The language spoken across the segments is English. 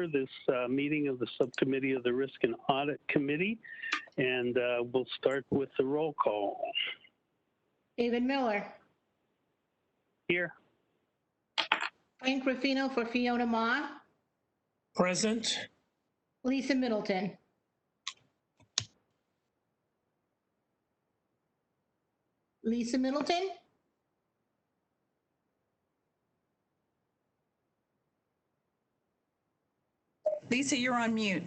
this meeting of the Subcommittee of the Risk and Audit Committee, and we'll start with the roll call. David Miller. Here. Frank Ruffino for Fiona Ma. Present. Lisa Middleton. Lisa Middleton. Lisa, you're on mute.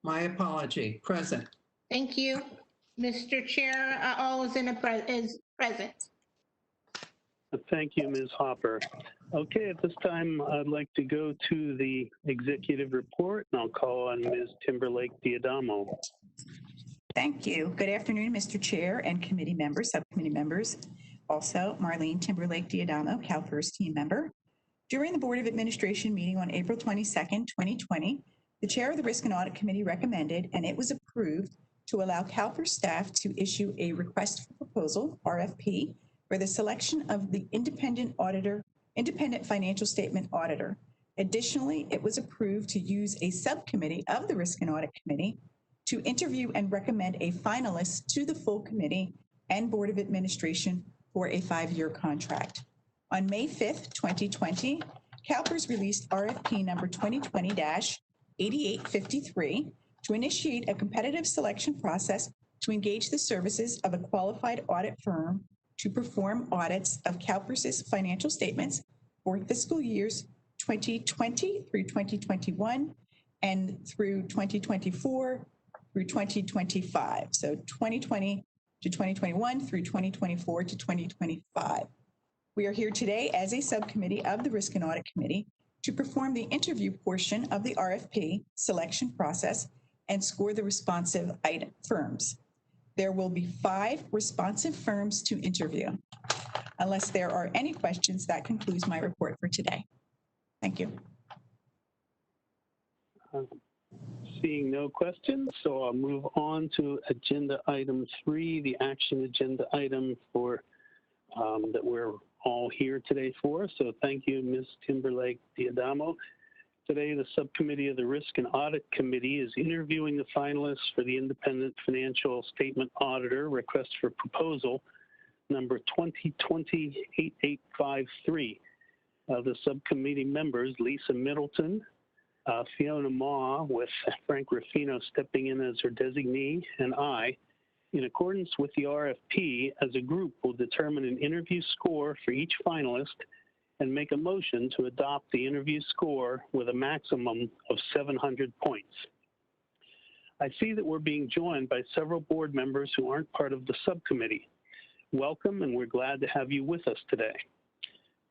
My apology. Present. Thank you. Mr. Chair, all is present. Thank you, Ms. Hopper. Okay, at this time, I'd like to go to the executive report, and I'll call on Ms. Timberlake Diadamo. Thank you. Good afternoon, Mr. Chair and committee members, subcommittee members. Also, Marlene Timberlake Diadamo, CalPERS team member. During the Board of Administration meeting on April 22nd, 2020, the chair of the Risk and Audit Committee recommended, and it was approved, to allow CalPERS staff to issue a request for proposal, RFP, for the selection of the independent financial statement auditor. Additionally, it was approved to use a subcommittee of the Risk and Audit Committee to interview and recommend a finalist to the full committee and Board of Administration for a 5-year contract. On May 5th, 2020, CalPERS released RFP number 2020-8853 to initiate a competitive selection process to engage the services of a qualified audit firm to perform audits of CalPERS's financial statements for fiscal years 2020 through 2021 and through 2024 through 2025. So 2020 to 2021 through 2024 to 2025. We are here today as a subcommittee of the Risk and Audit Committee to perform the interview portion of the RFP selection process and score the responsive firms. There will be 5 responsive firms to interview. Unless there are any questions, that concludes my report for today. Thank you. Seeing no questions, so I'll move on to agenda item 3, the action agenda item for that we're all here today for. So thank you, Ms. Timberlake Diadamo. Today, the Subcommittee of the Risk and Audit Committee is interviewing the finalists for the Independent Financial Statement Auditor request for proposal number 2020-8853. The subcommittee members, Lisa Middleton, Fiona Ma, with Frank Ruffino stepping in as her designee, and I, in accordance with the RFP, as a group will determine an interview score for each finalist and make a motion to adopt the interview score with a maximum of 700 points. I see that we're being joined by several board members who aren't part of the subcommittee. Welcome, and we're glad to have you with us today.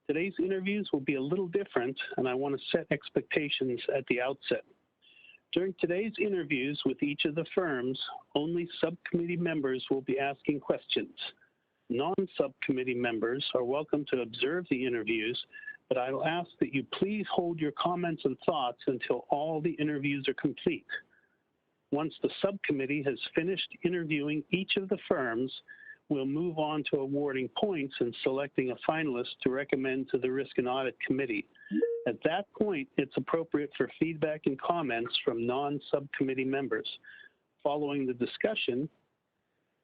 Today's interviews will be a little different, and I want to set expectations at the outset. During today's interviews with each of the firms, only subcommittee members will be asking questions. Non-subcommittee members are welcome to observe the interviews, but I will ask that you please hold your comments and thoughts until all the interviews are complete. Once the subcommittee has finished interviewing each of the firms, we'll move on to awarding points and selecting a finalist to recommend to the Risk and Audit Committee. At that point, it's appropriate for feedback and comments from non-subcommittee members. Following the discussion,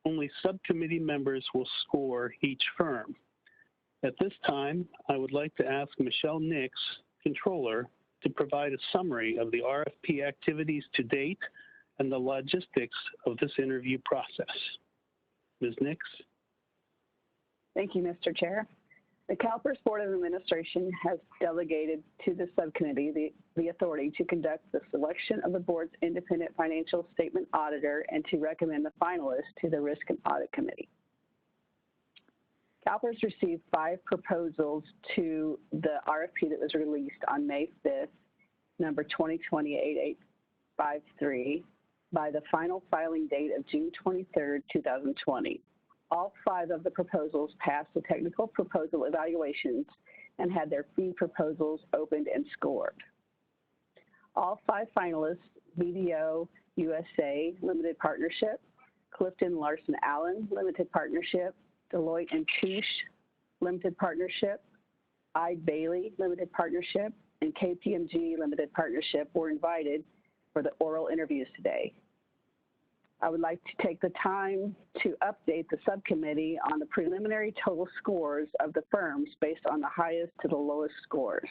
only subcommittee members will score each firm. At this time, I would like to ask Michelle Nix, Controller, to provide a summary of the RFP activities to date and the logistics of this interview process. Ms. Nix. Thank you, Mr. Chair. The CalPERS Board of Administration has delegated to the subcommittee the authority to conduct the selection of the board's independent financial statement auditor and to recommend the finalists to the Risk and Audit Committee. CalPERS received 5 proposals to the RFP that was released on May 5th, number 2020-8853, by the final filing date of June 23rd, 2020. All 5 of the proposals passed the technical proposal evaluations and had their fee proposals opened and scored. All 5 finalists, BDO USA Limited Partnership, CliftonLarsonAllen Limited Partnership, Deloitte & Touche Limited Partnership, I. Bailey Limited Partnership, and KPMG Limited Partnership were invited for the oral interviews today. I would like to take the time to update the subcommittee on the preliminary total scores of the firms based on the highest to the lowest scores.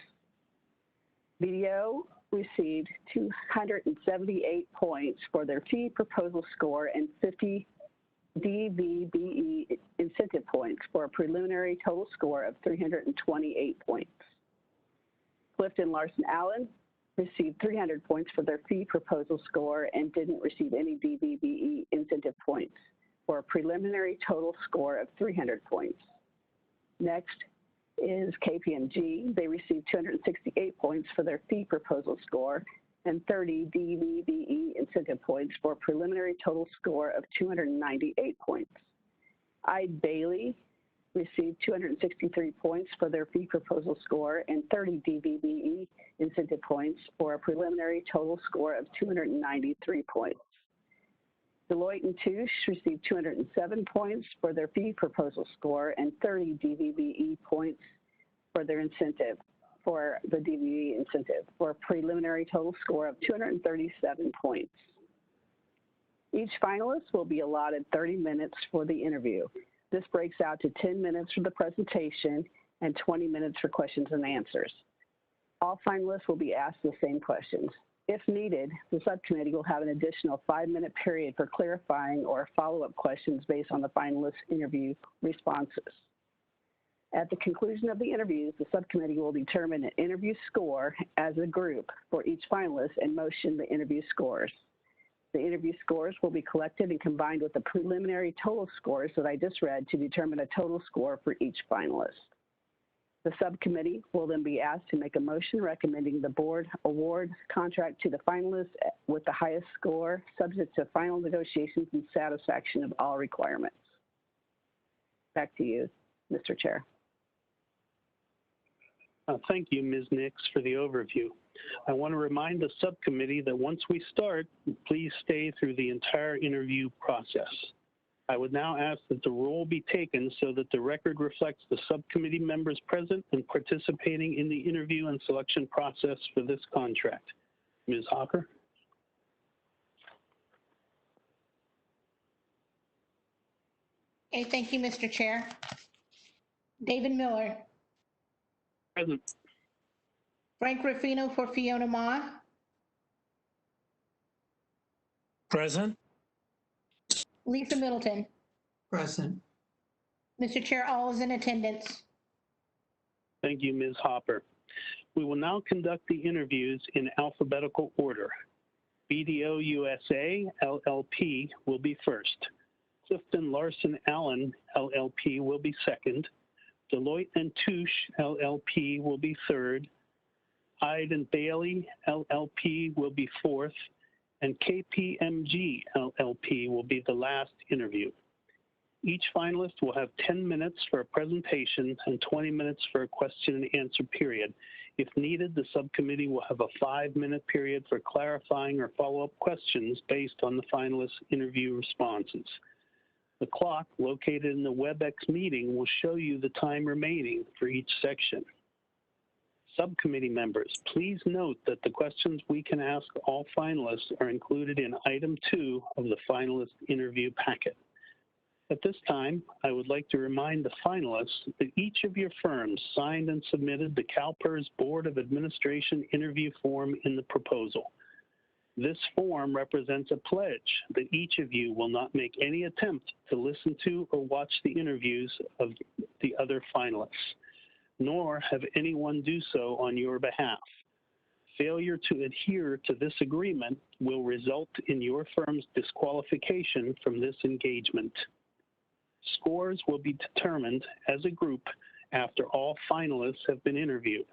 BDO received 278 points for their fee proposal score and 50 DVBE incentive points for a preliminary total score of 328 points. CliftonLarsonAllen received 300 points for their fee proposal score and didn't receive any DVBE incentive points for a preliminary total score of 300 points. Next is KPMG. They received 268 points for their fee proposal score and 30 DVBE incentive points for a preliminary total score of 298 points. Eide Bailly received 263 points for their fee proposal score and 30 DVBE incentive points for a preliminary total score of 293 points. Deloitte & Touche received 207 points for their fee proposal score and 30 DVBE points for their incentive, for the DVBE incentive, for a preliminary total score of 237 points. Each finalist will be allotted 30 minutes for the interview. This breaks out to 10 minutes for the presentation and 20 minutes for questions and answers. All finalists will be asked the same questions. If needed, the subcommittee will have an additional 5-minute period for clarifying or follow-up questions based on the finalists' interview responses. At the conclusion of the interviews, the subcommittee will determine an interview score as a group for each finalist and motion the interview scores. The interview scores will be collected and combined with the preliminary total scores that I just read to determine a total score for each finalist. The subcommittee will then be asked to make a motion recommending the board award contract to the finalists with the highest score, subject to final negotiations and satisfaction of all requirements. Back to you, Mr. Chair. Thank you, Ms. Nix, for the overview. I want to remind the subcommittee that once we start, please stay through the entire interview process. I would now ask that the roll be taken so that the record reflects the subcommittee members present and participating in the interview and selection process for this contract. Ms. Hawker? Okay, thank you, Mr. Chair. David Miller. Present. Frank Ruffino for Fiona Ma. Present. Lisa Middleton. Present. Mr. Chair, all is in attendance. Thank you, Ms. Hopper. We will now conduct the interviews in alphabetical order. BDO USA, LLP, will be first. CliftonLarsonAllen, LLP, will be second. Deloitte & Touche, LLP, will be third. Eide Bailly, LLP, will be fourth. And KPMG, LLP, will be the last interview. Each finalist will have 10 minutes for a presentation and 20 minutes for a question and answer period. If needed, the subcommittee will have a 5-minute period for clarifying or follow-up questions based on the finalists' interview responses. The clock located in the WebEx meeting will show you the time remaining for each section. Subcommittee members, please note that the questions we can ask all finalists are included in item 2 of the finalist interview packet. At this time, I would like to remind the finalists that each of your firms signed and submitted the CalPERS Board of Administration interview form in the proposal. This form represents a pledge that each of you will not make any attempt to listen to or watch the interviews of the other finalists, nor have anyone do so on your behalf. Failure to adhere to this agreement will result in your firm's disqualification from this engagement. Scores will be determined as a group after all finalists have been interviewed.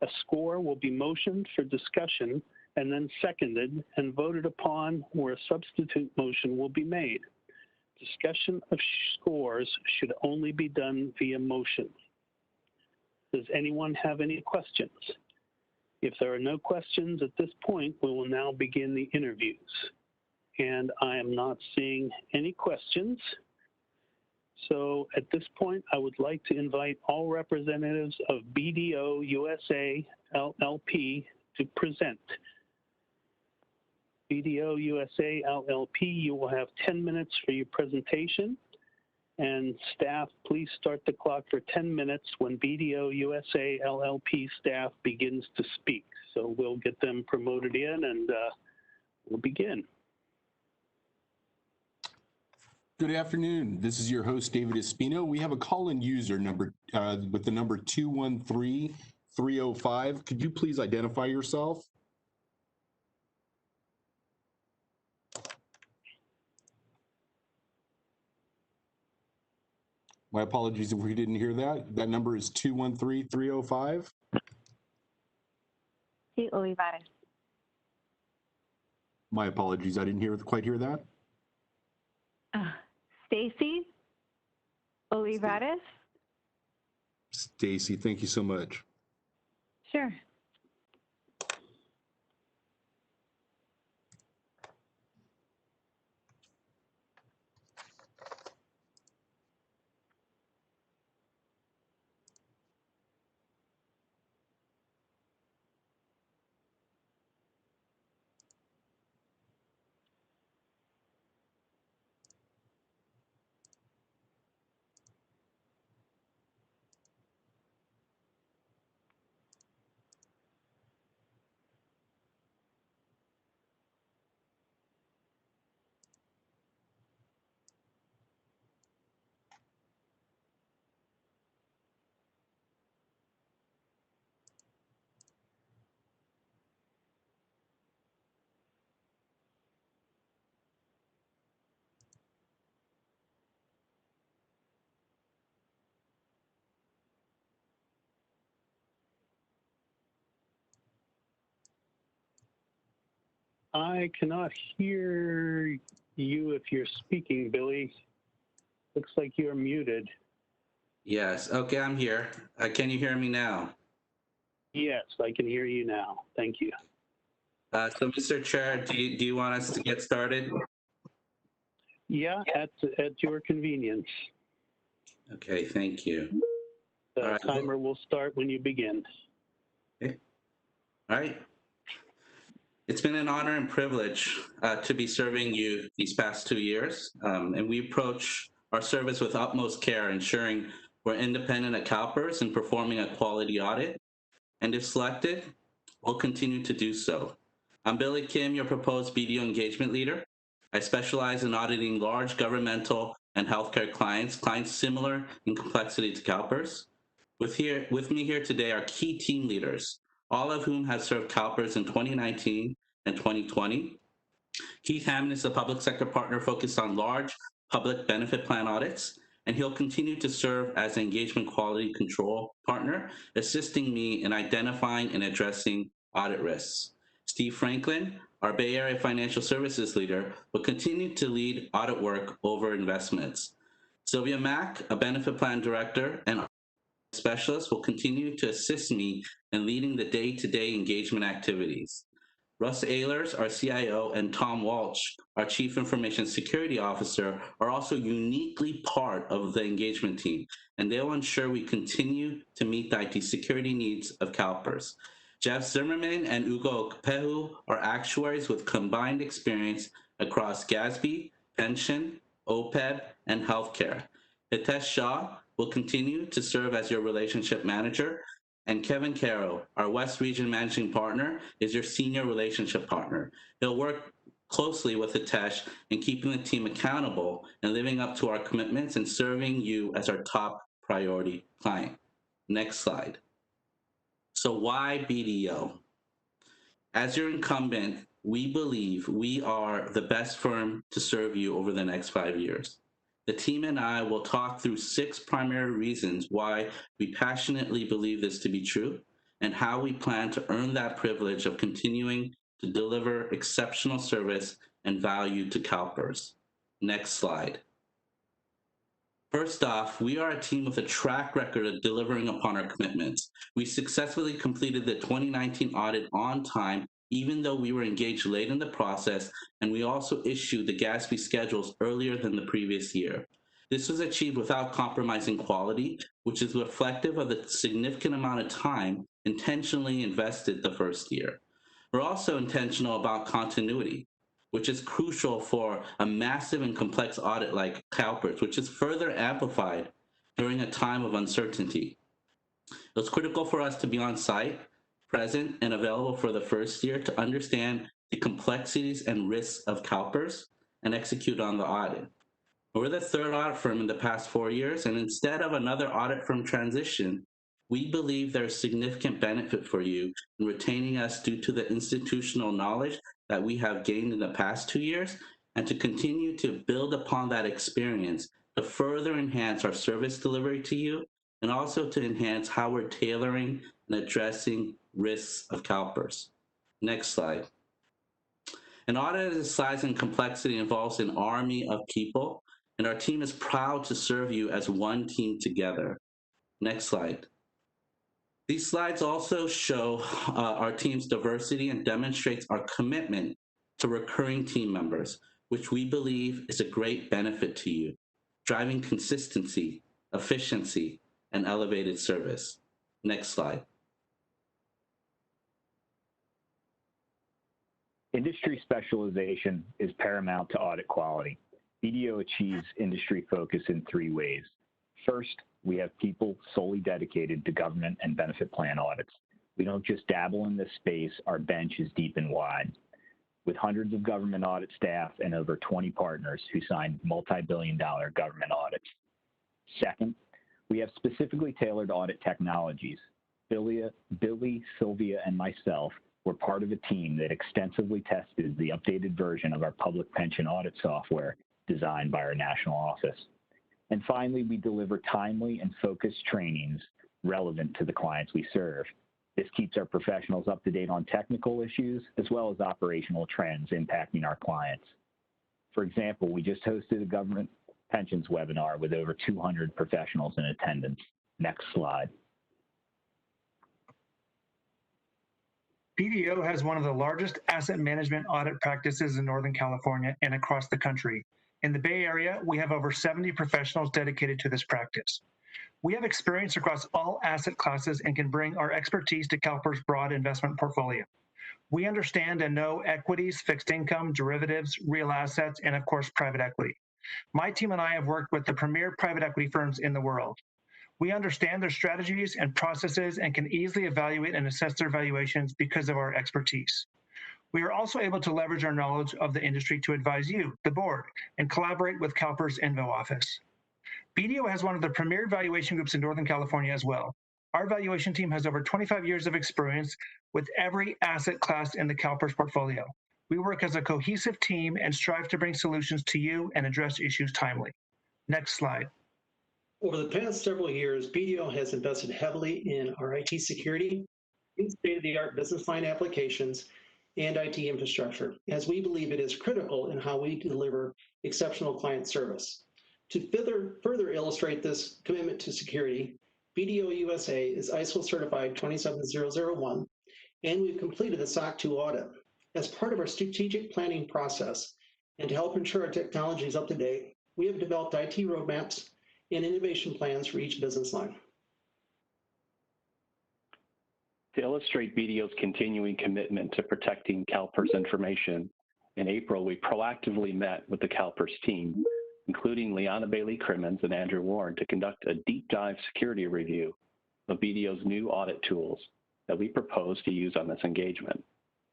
A score will be motioned for discussion and then seconded and voted upon, where a substitute motion will be made. Discussion of scores should only be done via motion. Does anyone have any questions? If there are no questions at this point, we will now begin the interviews. And I am not seeing any questions. So at this point, I would like to invite all representatives of BDO USA LLP to present. BDO USA LLP, you will have 10 minutes for your presentation. And staff, please start the clock for 10 minutes when BDO USA LLP staff begins to speak. So we'll get them promoted in and we'll begin. Good afternoon. This is your host, David Espino. We have a call-in user number with the number 213-305. Could you please identify yourself? My apologies if we didn't hear that. That number is 213-305. Sí, Olivares. My apologies, I didn't quite hear that. Stacy Olivares. Stacy, thank you so much. Sure. I cannot hear you if you're speaking, Billy. Looks like you're muted. Yes. Okay, I'm here. Can you hear me now? Yes, I can hear you now. Thank you. So, Mr. Chair, do you want us to get started? Yeah, at your convenience. Okay, thank you. The All right. timer will start when you begin. Okay. All right. It's been an honor and privilege to be serving you these past 2 years, and we approach our service with utmost care, ensuring we're independent at CalPERS and performing a quality audit. And if selected, we'll continue to do so. I'm Billy Kim, your proposed BDO engagement leader. I specialize in auditing large governmental and healthcare clients similar in complexity to CalPERS. With me here today are key team leaders, all of whom have served CalPERS in 2019 and 2020. Keith Hammond is a public sector partner focused on large public benefit plan audits, and he'll continue to serve as an engagement quality control partner, assisting me in identifying and addressing audit risks. Steve Franklin, our Bay Area financial services leader, will continue to lead audit work over investments. Sylvia Mack, a benefit plan director and specialist, will continue to assist me in leading the day-to-day engagement activities. Russ Ehlers, our CIO, and Tom Walsh, our Chief Information Security Officer, are also uniquely part of the engagement team, and they will ensure we continue to meet the IT security needs of CalPERS. Jeff Zimmerman and Ugo Pehu are actuaries with combined experience across GASB, pension, OPEB, and healthcare. Hitesh Shah will continue to serve as your relationship manager, and Kevin Caro, our West Region Managing Partner, is your senior relationship partner. He'll work closely with Hitesh in keeping the team accountable and living up to our commitments and serving you as our top priority client. Next slide. So why BDO? As your incumbent, we believe we are the best firm to serve you over the next 5 years. The team and I will talk through 6 primary reasons why we passionately believe this to be true and how we plan to earn that privilege of continuing to deliver exceptional service and value to CalPERS. Next slide. First off, we are a team with a track record of delivering upon our commitments. We successfully completed the 2019 audit on time, even though we were engaged late in the process, and we also issued the GASB schedules earlier than the previous year. This was achieved without compromising quality, which is reflective of the significant amount of time intentionally invested the first year. We're also intentional about continuity, which is crucial for a massive and complex audit like CalPERS, which is further amplified during a time of uncertainty. It was critical for us to be on site, present, and available for the first year to understand the complexities and risks of CalPERS and execute on the audit. We're the third audit firm in the past 4 years, and instead of another audit firm transition, we believe there's significant benefit for you in retaining us due to the institutional knowledge that we have gained in the past 2 years, and to continue to build upon that experience to further enhance our service delivery to you, and also to enhance how we're tailoring and addressing risks of CalPERS. Next slide. An audit of this size and complexity involves an army of people, and our team is proud to serve you as one team together. Next slide. These slides also show our team's diversity and demonstrates our commitment to recurring team members, which we believe is a great benefit to you, driving consistency, efficiency, and elevated service. Next slide. Industry specialization is paramount to audit quality. BDO achieves industry focus in 3 ways. First, we have people solely dedicated to government and benefit plan audits. We don't just dabble in this space, our bench is deep and wide. With hundreds of government audit staff and over 20 partners who sign multi-billion-dollar government audits. Second, we have specifically tailored audit technologies. Billy, Sylvia, and myself were part of a team that extensively tested the updated version of our public pension audit software designed by our national office. And finally, we deliver timely and focused trainings relevant to the clients we serve. This keeps our professionals up to date on technical issues as well as operational trends impacting our clients. For example, we just hosted a government pensions webinar with over 200 professionals in attendance. Next slide. BDO has one of the largest asset management audit practices in Northern California and across the country. In the Bay Area, we have over 70 professionals dedicated to this practice. We have experience across all asset classes and can bring our expertise to CalPERS' broad investment portfolio. We understand and know equities, fixed income, derivatives, real assets, and of course, private equity. My team and I have worked with the premier private equity firms in the world. We understand their strategies and processes and can easily evaluate and assess their valuations because of our expertise. We are also able to leverage our knowledge of the industry to advise you, the board, and collaborate with CalPERS' Invo office. BDO has one of the premier valuation groups in Northern California as well. Our valuation team has over 25 years of experience with every asset class in the CalPERS portfolio. We work as a cohesive team and strive to bring solutions to you and address issues timely. Next slide. Over the past several years, BDO has invested heavily in our IT security, in state-of-the-art business line applications, and IT infrastructure, as we believe it is critical in how we deliver exceptional client service. To further illustrate this commitment to security, BDO USA is ISO certified 27001, and we've completed the SOC 2 audit. As part of our strategic planning process, and to help ensure our technology is up to date, we have developed IT roadmaps and innovation plans for each business line. To illustrate BDO's continuing commitment to protecting CalPERS information, in April, we proactively met with the CalPERS team, including Liana Bailey-Crimmins and Andrew Warren, to conduct a deep dive security review of BDO's new audit tools that we propose to use on this engagement.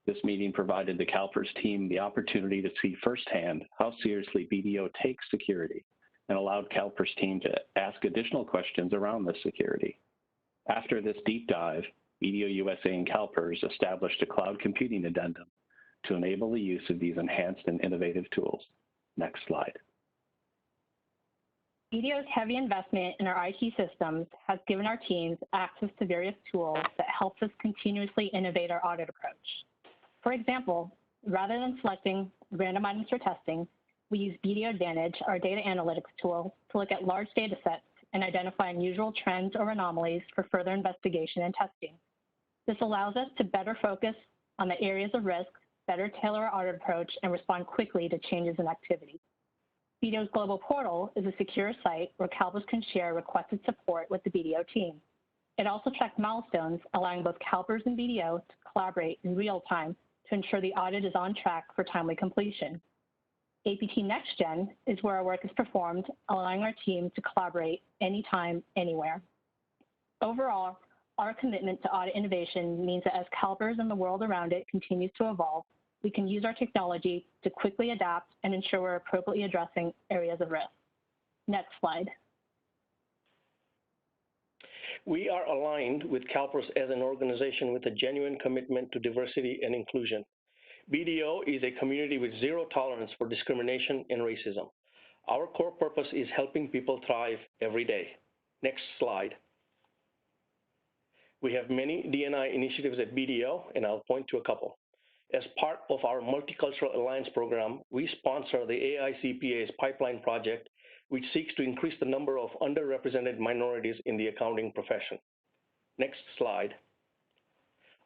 This meeting provided the CalPERS team the opportunity to see firsthand how seriously BDO takes security and allowed CalPERS team to ask additional questions around this security. After this deep dive, BDO USA and CalPERS established a cloud computing addendum to enable the use of these enhanced and innovative tools. Next slide. BDO's heavy investment in our IT systems has given our teams access to various tools that helps us continuously innovate our audit approach. For example, rather than selecting random items for testing, we use BDO Advantage, our data analytics tool, to look at large data sets and identify unusual trends or anomalies for further investigation and testing. This allows us to better focus on the areas of risk, better tailor our audit approach, and respond quickly to changes in activity. BDO's global portal is a secure site where CalPERS can share requested support with the BDO team. It also tracks milestones, allowing both CalPERS and BDO to collaborate in real time to ensure the audit is on track for timely completion. APT NextGen is where our work is performed, allowing our team to collaborate anytime, anywhere. Overall, our commitment to audit innovation means that as CalPERS and the world around it continues to evolve, we can use our technology to quickly adapt and ensure we're appropriately addressing areas of risk. Next slide. We are aligned with CalPERS as an organization with a genuine commitment to diversity and inclusion. BDO is a community with zero tolerance for discrimination and racism. Our core purpose is helping people thrive every day. Next slide. We have many D&I initiatives at BDO, and I'll point to a couple. As part of our Multicultural Alliance program, we sponsor the AICPA's Pipeline Project, which seeks to increase the number of underrepresented minorities in the accounting profession. Next slide.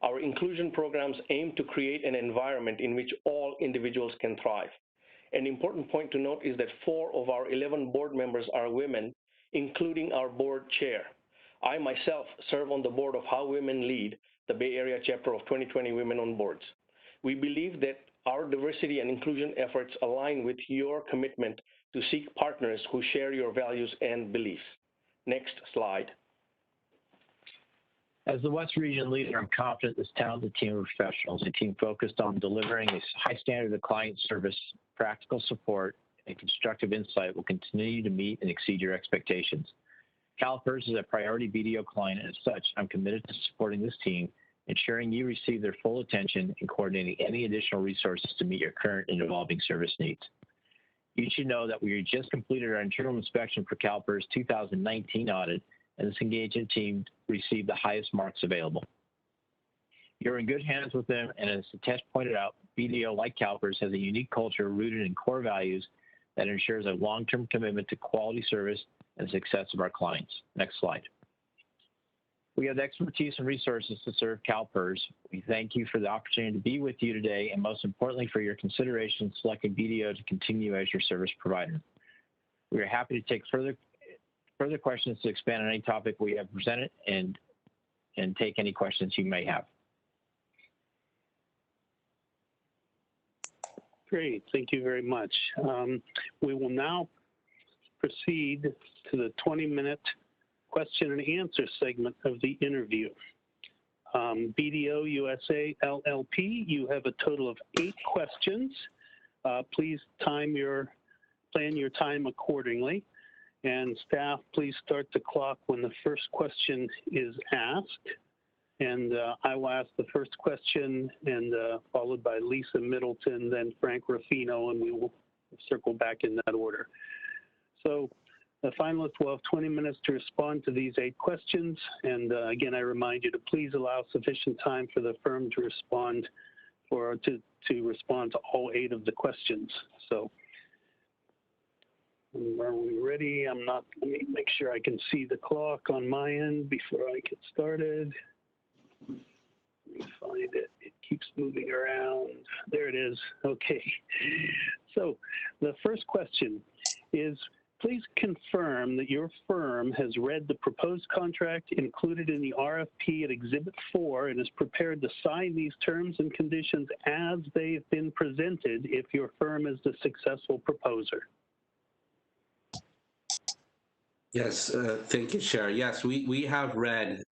Our inclusion programs aim to create an environment in which all individuals can thrive. An important point to note is that 4 of our 11 board members are women, including our board chair. I myself serve on the board of How Women Lead, the Bay Area chapter of 2020 Women on Boards. We believe that our diversity and inclusion efforts align with your commitment to seek partners who share your values and beliefs. Next slide. As the West Region leader, I'm confident this talented team of professionals, a team focused on delivering a high standard of client service, practical support, and constructive insight will continue to meet and exceed your expectations. CalPERS is a priority BDO client, and as such, I'm committed to supporting this team, ensuring you receive their full attention and coordinating any additional resources to meet your current and evolving service needs. You should know that we just completed our internal inspection for CalPERS 2019 audit, and this engagement team received the highest marks available. You're in good hands with them, and as Hitesh pointed out, BDO, like CalPERS, has a unique culture rooted in core values that ensures a long-term commitment to quality service and the success of our clients. Next slide. We have the expertise and resources to serve CalPERS. We thank you for the opportunity to be with you today, and most importantly, for your consideration selecting BDO to continue as your service provider. We are happy to take further questions to expand on any topic we have presented and take any questions you may have. Great, thank you very much. We will now proceed to the 20-minute question and answer segment of the interview. BDO USA LLP, you have a total of 8 questions. Please plan your time accordingly. And staff, please start the clock when the first question is asked. And I will ask the first question, and followed by Lisa Middleton, then Frank Ruffino, and we will circle back in that order. So the finalists will have 20 minutes to respond to these 8 questions. And again, I remind you to please allow sufficient time for the firm to respond to all 8 of the questions. So are we ready? Let me make sure I can see the clock on my end before I get started. Let me find it. It keeps moving around. There it is. Okay. So the first question is, please confirm that your firm has read the proposed contract included in the RFP at Exhibit 4 and is prepared to sign these terms and conditions as they've been presented if your firm is the successful proposer. Yes, thank you, Chair. Yes, we have read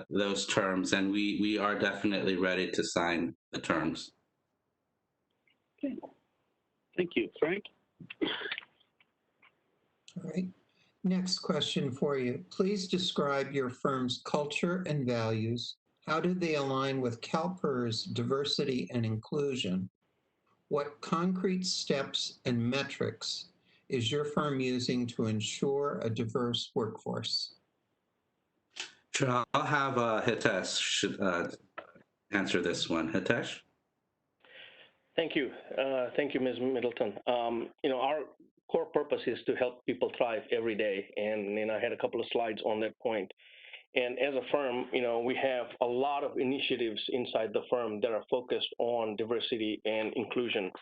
those terms, and we are definitely ready to sign the terms. Okay. Thank you. Frank? All right. Next question for you. Please describe your firm's culture and values. How do they align with CalPERS diversity and inclusion? What concrete steps and metrics is your firm using to ensure a diverse workforce? Sure, I'll have Hitesh answer this one. Hitesh? Thank you. Thank you, Ms. Middleton. Our core purpose is to help people thrive every day, and I had a couple of slides on that point. And as a firm, we have a lot of initiatives inside the firm that are focused on diversity and inclusion.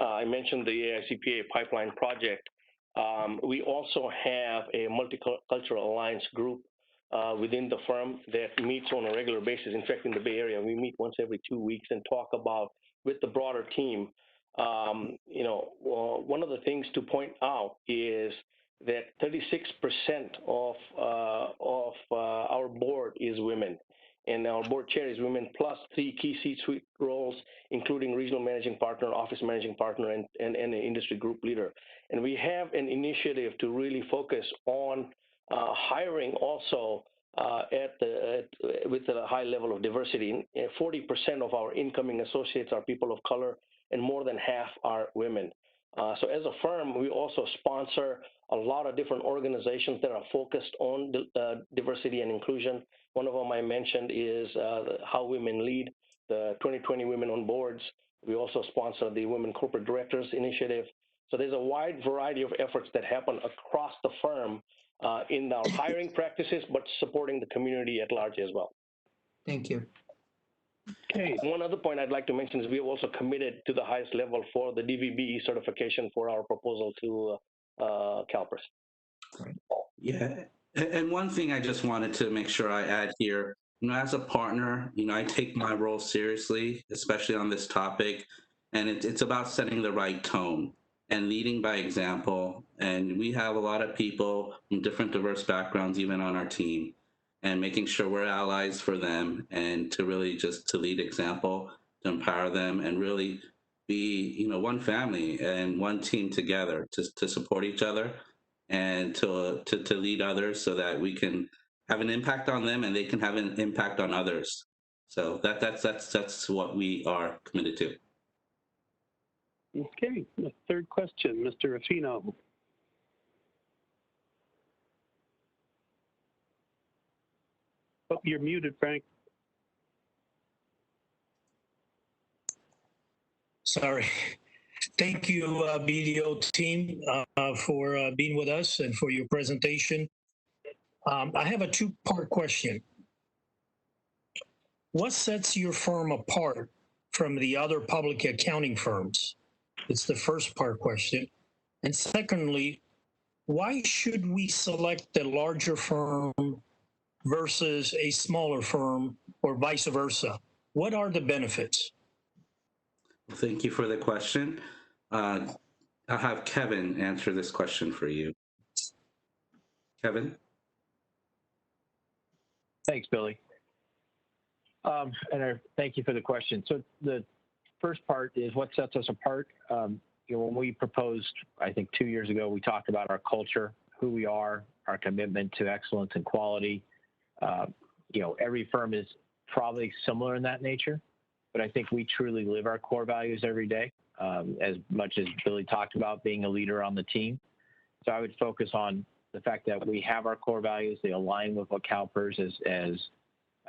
I mentioned the AICPA Pipeline Project. We also have a multicultural alliance group within the firm that meets on a regular basis. In fact, in the Bay Area, we meet once every 2 weeks and talk about with the broader team. One of the things to point out is that 36% of our board is women, and our board chair is women, plus 3 key C-suite roles, including regional managing partner, office managing partner, and an industry group leader. And we have an initiative to really focus on hiring also with a high level of diversity. 40% of our incoming associates are people of color, and more than half are women. So as a firm, we also sponsor a lot of different organizations that are focused on diversity and inclusion. One of them I mentioned is How Women Lead, the 2020 Women on Boards. We also sponsor the Women Corporate Directors Initiative. So there's a wide variety of efforts that happen across the firm in our hiring practices, but supporting the community at large as well. Thank you. Okay. One other point I'd like to mention is we have also committed to the highest level for the DVBE certification for our proposal to CalPERS. Yeah, and one thing I just wanted to make sure I add here, as a partner, I take my role seriously, especially on this topic, and it's about setting the right tone and leading by example. And we have a lot of people from different diverse backgrounds, even on our team, and making sure we're allies for them, and to really just to lead example, to empower them, and really be, one family and one team together to support each other and to lead others, so that we can have an impact on them and they can have an impact on others. So that's what we are committed to. Okay, the third question, Mr. Ruffino. Oh, you're muted, Frank. Sorry. Thank you, BDO team, for being with us and for your presentation. I have a 2-part question. What sets your firm apart from the other public accounting firms? It's the first part question. And secondly, why should we select a larger firm versus a smaller firm, or vice versa? What are the benefits? Thank you for the question. I'll have Kevin answer this question for you. Kevin? Thanks, Billy. And thank you for the question. So the first part is what sets us apart. When we proposed, I think 2 years ago, we talked about our culture, who we are, our commitment to excellence and quality. Every firm is probably similar in that nature, but I think we truly live our core values every day, as much as Billy talked about being a leader on the team. So I would focus on the fact that we have our core values. They align with what CalPERS, as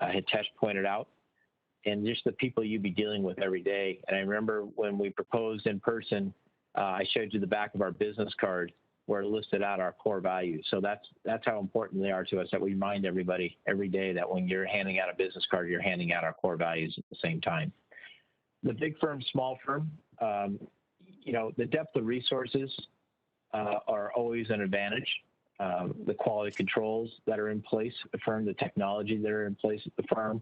Hitesh pointed out, and just the people you'd be dealing with every day. And I remember when we proposed in person, I showed you the back of our business card where it listed out our core values. So that's how important they are to us, that we remind everybody every day that when you're handing out a business card, you're handing out our core values at the same time. The big firm, small firm, the depth of resources are always an advantage. The quality controls that are in place at the firm, the technology that are in place at the firm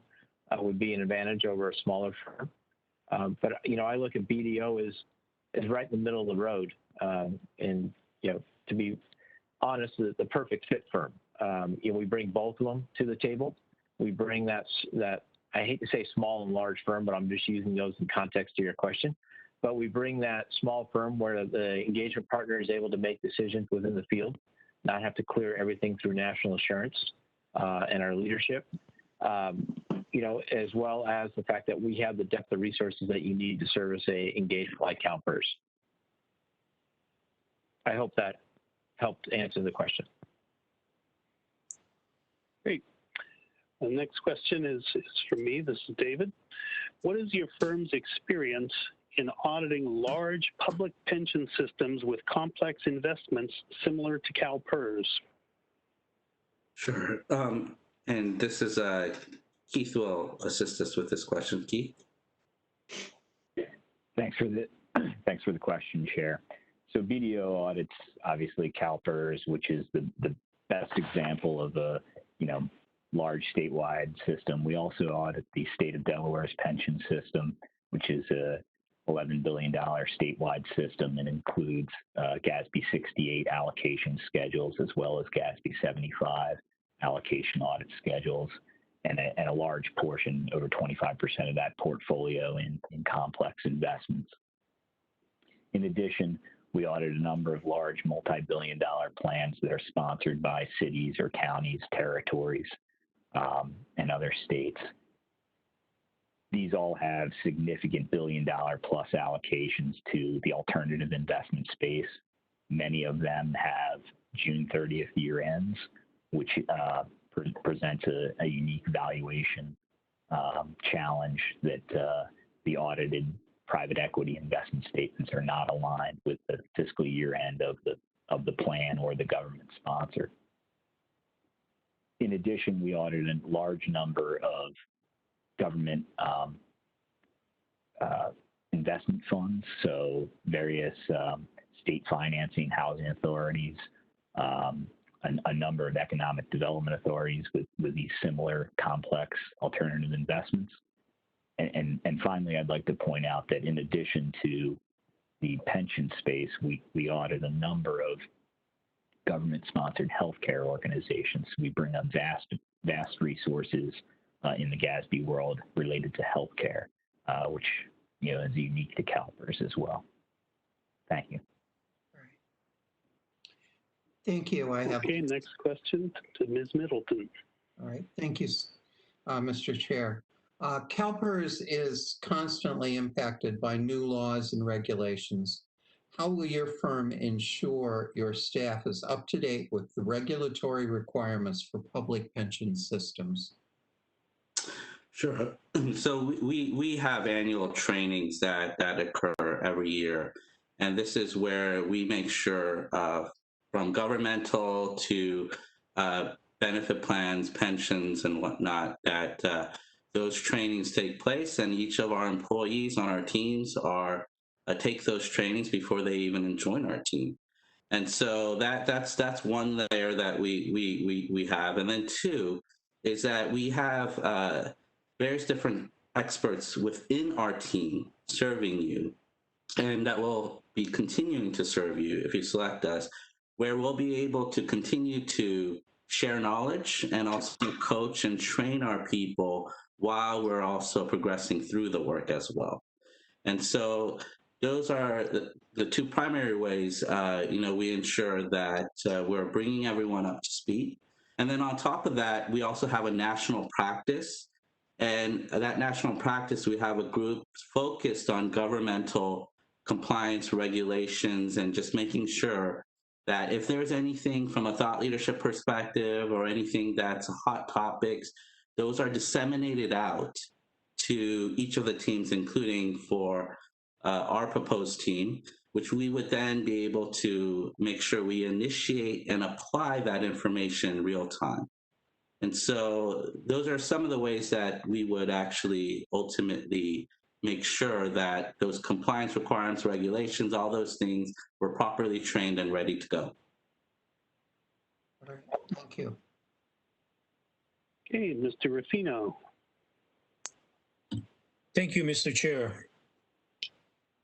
would be an advantage over a smaller firm. But I look at BDO as right in the middle of the road, and to be honest, the perfect fit firm. We bring both of them to the table. We bring that I hate to say small and large firm, but I'm just using those in context to your question. But we bring that small firm where the engagement partner is able to make decisions within the field, not have to clear everything through national assurance and our leadership, as well as the fact that we have the depth of resources that you need to service a engagement like CalPERS. I hope that helped answer the question. Great. The next question is from me. This is David. What is your firm's experience in auditing large public pension systems with complex investments similar to CalPERS? Sure. And this is Keith will assist us with this question. Keith? Thanks for the question, Chair. So BDO audits, obviously, CalPERS, which is the best example of a, large statewide system. We also audit the state of Delaware's pension system, which is a $11 billion statewide system and includes GASB 68 allocation schedules as well as GASB 75 allocation audit schedules, and a large portion, over 25% of that portfolio in complex investments. In addition, we audit a number of large multi-billion-dollar plans that are sponsored by cities or counties, territories, and other states. These all have significant billion-dollar-plus allocations to the alternative investment space. Many of them have June 30th year ends, which presents a unique valuation challenge that the audited private equity investment statements are not aligned with the fiscal year end of the plan or the government sponsor. In addition, we audited a large number of government investment funds, so various state financing, housing authorities, a number of economic development authorities with these similar complex alternative investments. And finally, I'd like to point out that in addition to the pension space, we audit a number of government-sponsored healthcare organizations. We bring up vast resources in the GASB world related to healthcare, which is unique to CalPERS as well. Thank you. Thank you. Okay, next question to Ms. Middleton. All right, thank you, Mr. Chair. CalPERS is constantly impacted by new laws and regulations. How will your firm ensure your staff is up to date with the regulatory requirements for public pension systems? Sure. So we have annual trainings that occur every year. And this is where we make sure from governmental to benefit plans, pensions, and whatnot, that those trainings take place, and each of our employees on our teams take those trainings before they even join our team. And so that's one layer that we have. And then two is that we have various different experts within our team serving you, and that will be continuing to serve you if you select us, where we'll be able to continue to share knowledge and also coach and train our people while we're also progressing through the work as well. And so those are the two primary ways, we ensure that we're bringing everyone up to speed. And then on top of that, we also have a national practice. And that national practice, we have a group focused on governmental compliance regulations and just making sure that if there's anything from a thought leadership perspective or anything that's hot topics, those are disseminated out to each of the teams, including for our proposed team, which we would then be able to make sure we initiate and apply that information real time. And so those are some of the ways that we would actually ultimately make sure that those compliance requirements, regulations, all those things were properly trained and ready to go. All right, thank you. Okay, Mr. Ruffino. Thank you, Mr. Chair.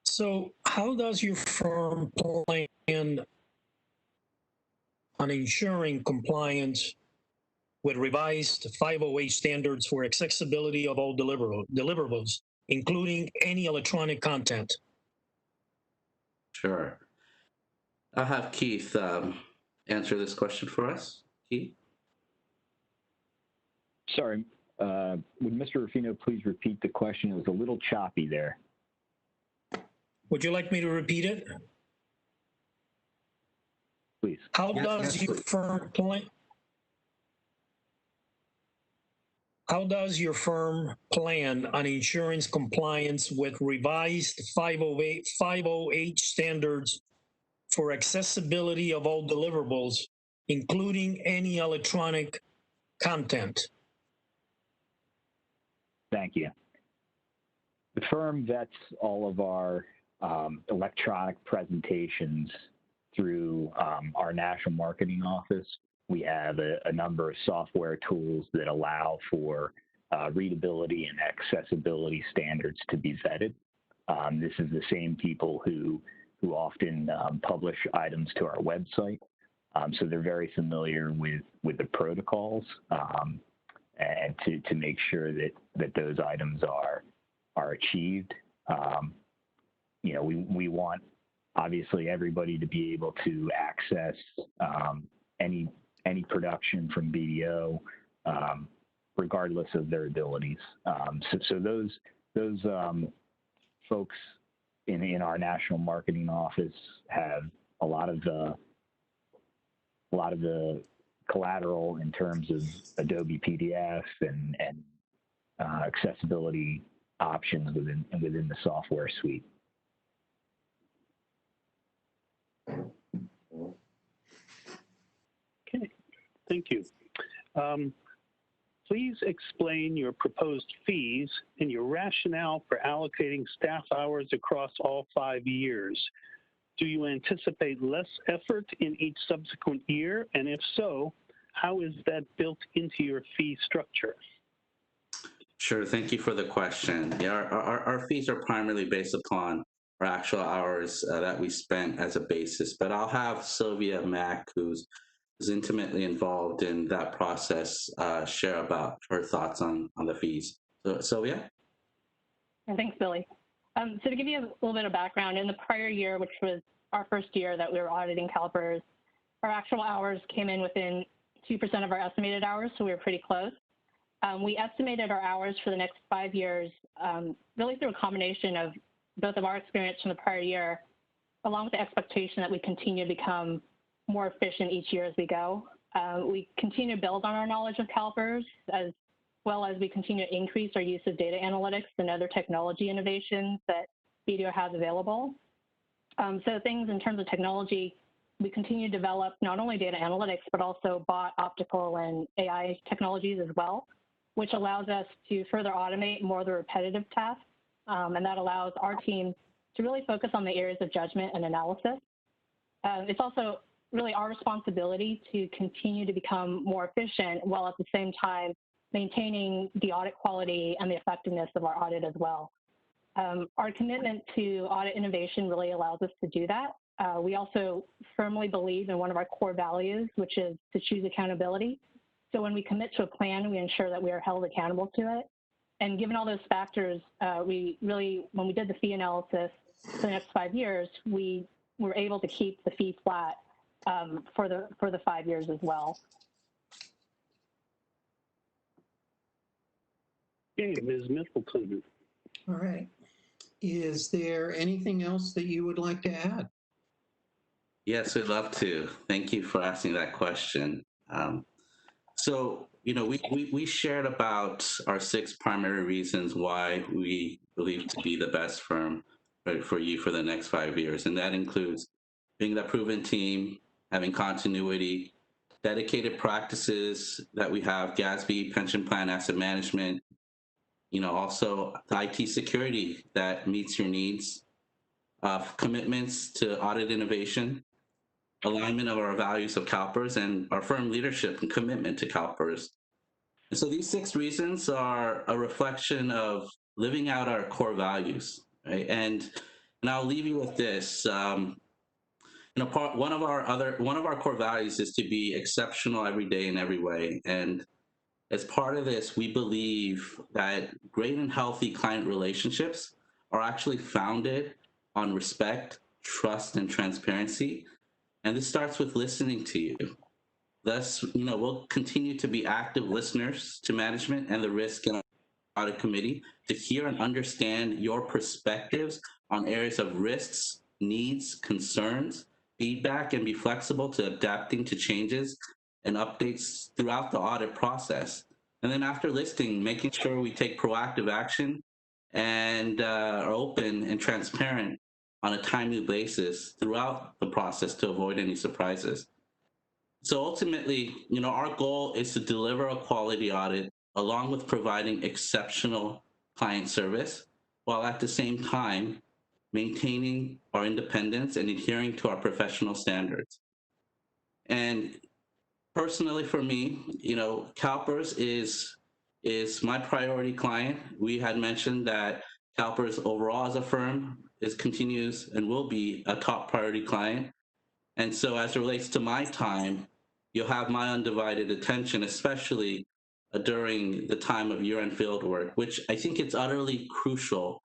So how does your firm plan on ensuring compliance with revised 508 standards for accessibility of all deliverables, including any electronic content? Sure. I'll have Keith answer this question for us. Keith? Sorry, would Mr. Ruffino please repeat the question? It was a little choppy there. Would you like me to repeat it? Please. How does your firm plan? How does your firm plan on insurance compliance with revised 508 standards for accessibility of all deliverables, including any electronic content? Thank you. The firm vets all of our electronic presentations through our national marketing office. We have a number of software tools that allow for readability and accessibility standards to be vetted. This is the same people who often publish items to our website. So they're very familiar with the protocols and to make sure that those items are achieved. You know, we want obviously everybody to be able to access any production from BDO, regardless of their abilities. So those folks in our national marketing office have a lot of the collateral in terms of Adobe PDF and accessibility options within the software suite. Okay, thank you. Please explain your proposed fees and your rationale for allocating staff hours across all 5 years. Do you anticipate less effort in each subsequent year? And if so, how is that built into your fee structure? Sure, thank you for the question. Yeah, our fees are primarily based upon our actual hours that we spent as a basis, but I'll have Sylvia Mack, who's intimately involved in that process, share about her thoughts on the fees. So, Sylvia? Thanks, Billy. So to give you a little bit of background, in the prior year, which was our first year that we were auditing CalPERS, our actual hours came in within 2% of our estimated hours, so we were pretty close. We estimated our hours for the next 5 years really through a combination of both of our experience from the prior year, along with the expectation that we continue to become more efficient each year as we go. We continue to build on our knowledge of CalPERS, as well as we continue to increase our use of data analytics and other technology innovations that BDO has available. So things in terms of technology, we continue to develop not only data analytics, but also bot, optical, and AI technologies as well, which allows us to further automate more of the repetitive tasks. And that allows our team to really focus on the areas of judgment and analysis. It's also really our responsibility to continue to become more efficient while at the same time maintaining the audit quality and the effectiveness of our audit as well. Our commitment to audit innovation really allows us to do that. We also firmly believe in one of our core values, which is to choose accountability. So when we commit to a plan, we ensure that we are held accountable to it. And given all those factors, we really, when we did the fee analysis for the next 5 years, we were able to keep the fee flat for the 5 years as well. Okay, Ms. Middleton. All right. Is there anything else that you would like to add? Yes, we'd love to. Thank you for asking that question. So, you know, we shared about our 6 primary reasons why we believe to be the best firm for you for the next 5 years. And that includes being that proven team, having continuity, dedicated practices that we have, GASB, pension plan, asset management, you know, also the IT security that meets your needs, commitments to audit innovation, alignment of our values of CalPERS, and our firm leadership and commitment to CalPERS. And so these 6 reasons are a reflection of living out our core values, right? And I'll leave you with this. You know, one of our core values is to be exceptional every day in every way. And as part of this, we believe that great and healthy client relationships are actually founded on respect, trust, and transparency. And this starts with listening to you. Thus, you know, we'll continue to be active listeners to management and the risk and audit committee to hear and understand your perspectives on areas of risks, needs, concerns, feedback, and be flexible to adapting to changes and updates throughout the audit process. And then after listening, making sure we take proactive action and are open and transparent on a timely basis throughout the process to avoid any surprises. So ultimately, you know, our goal is to deliver a quality audit along with providing exceptional client service, while at the same time maintaining our independence, and adhering to our professional standards. And personally, for me, CalPERS is my priority client. We had mentioned that CalPERS overall as a firm continues and will be a top priority client. And so as it relates to my time, you'll have my undivided attention, especially during the time of year-end field work, which I think it's utterly crucial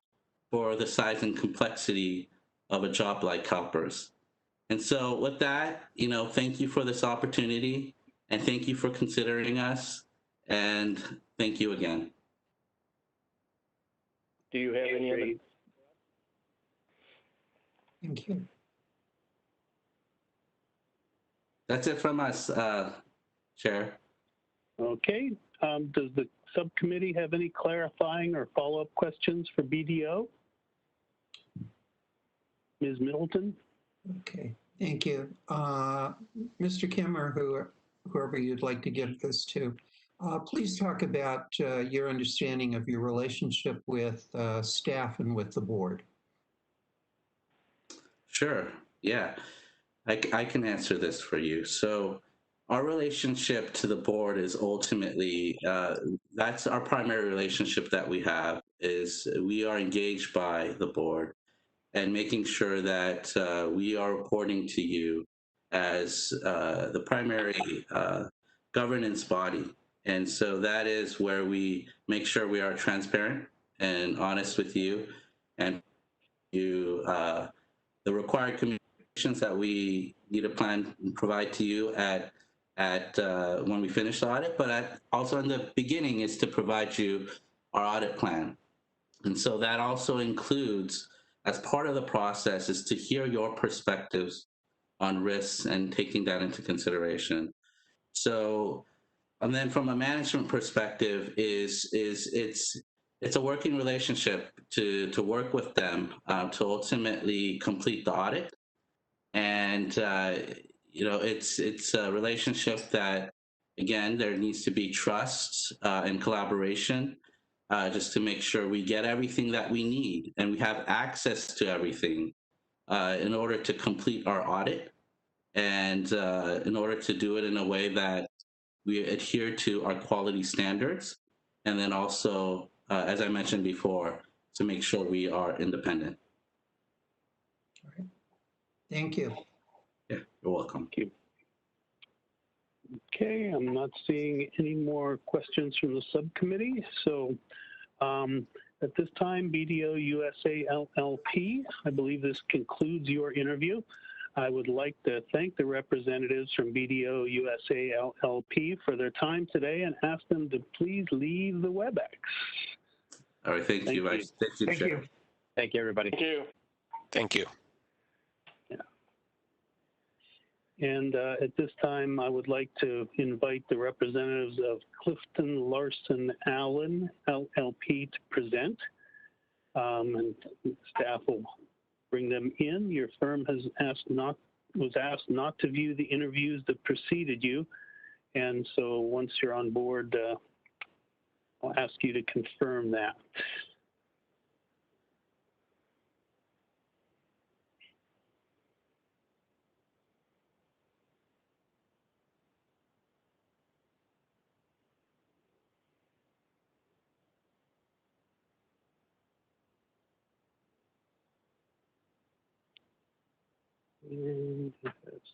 for the size and complexity of a job like CalPERS. And so with that, thank you for this opportunity, and thank you for considering us, and thank you again. Do you have any other? Thank you. That's it from us, Chair. Okay. Does the subcommittee have any clarifying or follow-up questions for BDO? Ms. Middleton? Okay, thank you. Mr. Kim, or whoever you'd like to give this to, please talk about your understanding of your relationship with staff and with the board. Sure, yeah. I can answer this for you. So our relationship to the board is ultimately, that's our primary relationship that we have, is we are engaged by the board and making sure that we are reporting to you as the primary governance body. And so that is where we make sure we are transparent and honest with you, and you the required communications that we need to plan and provide to you at when we finish the audit, but also in the beginning is to provide you our audit plan. And so that also includes, as part of the process, is to hear your perspectives on risks and taking that into consideration. So, and then from a management perspective, it's a working relationship to work with them to ultimately complete the audit. And it's a relationship that, again, there needs to be trust and collaboration, just to make sure we get everything that we need and we have access to everything in order to complete our audit, and in order to do it in a way that we adhere to our quality standards, and then also, as I mentioned before, to make sure we are independent. All right. Thank you. Yeah, you're welcome. Thank you. Okay, I'm not seeing any more questions from the subcommittee. So at this time, BDO USA LLP, I believe this concludes your interview. I would like to thank the representatives from BDO USA LLP for their time today and ask them to please leave the WebEx. All right, thank you. Thank you. Thank you, everybody. Thank you. Thank you. And at this time, I would like to invite the representatives of CliftonLarsonAllen LLP to present. And staff will bring them in. Your firm was asked not to view the interviews that preceded you. And so once you're on board, I'll ask you to confirm that. And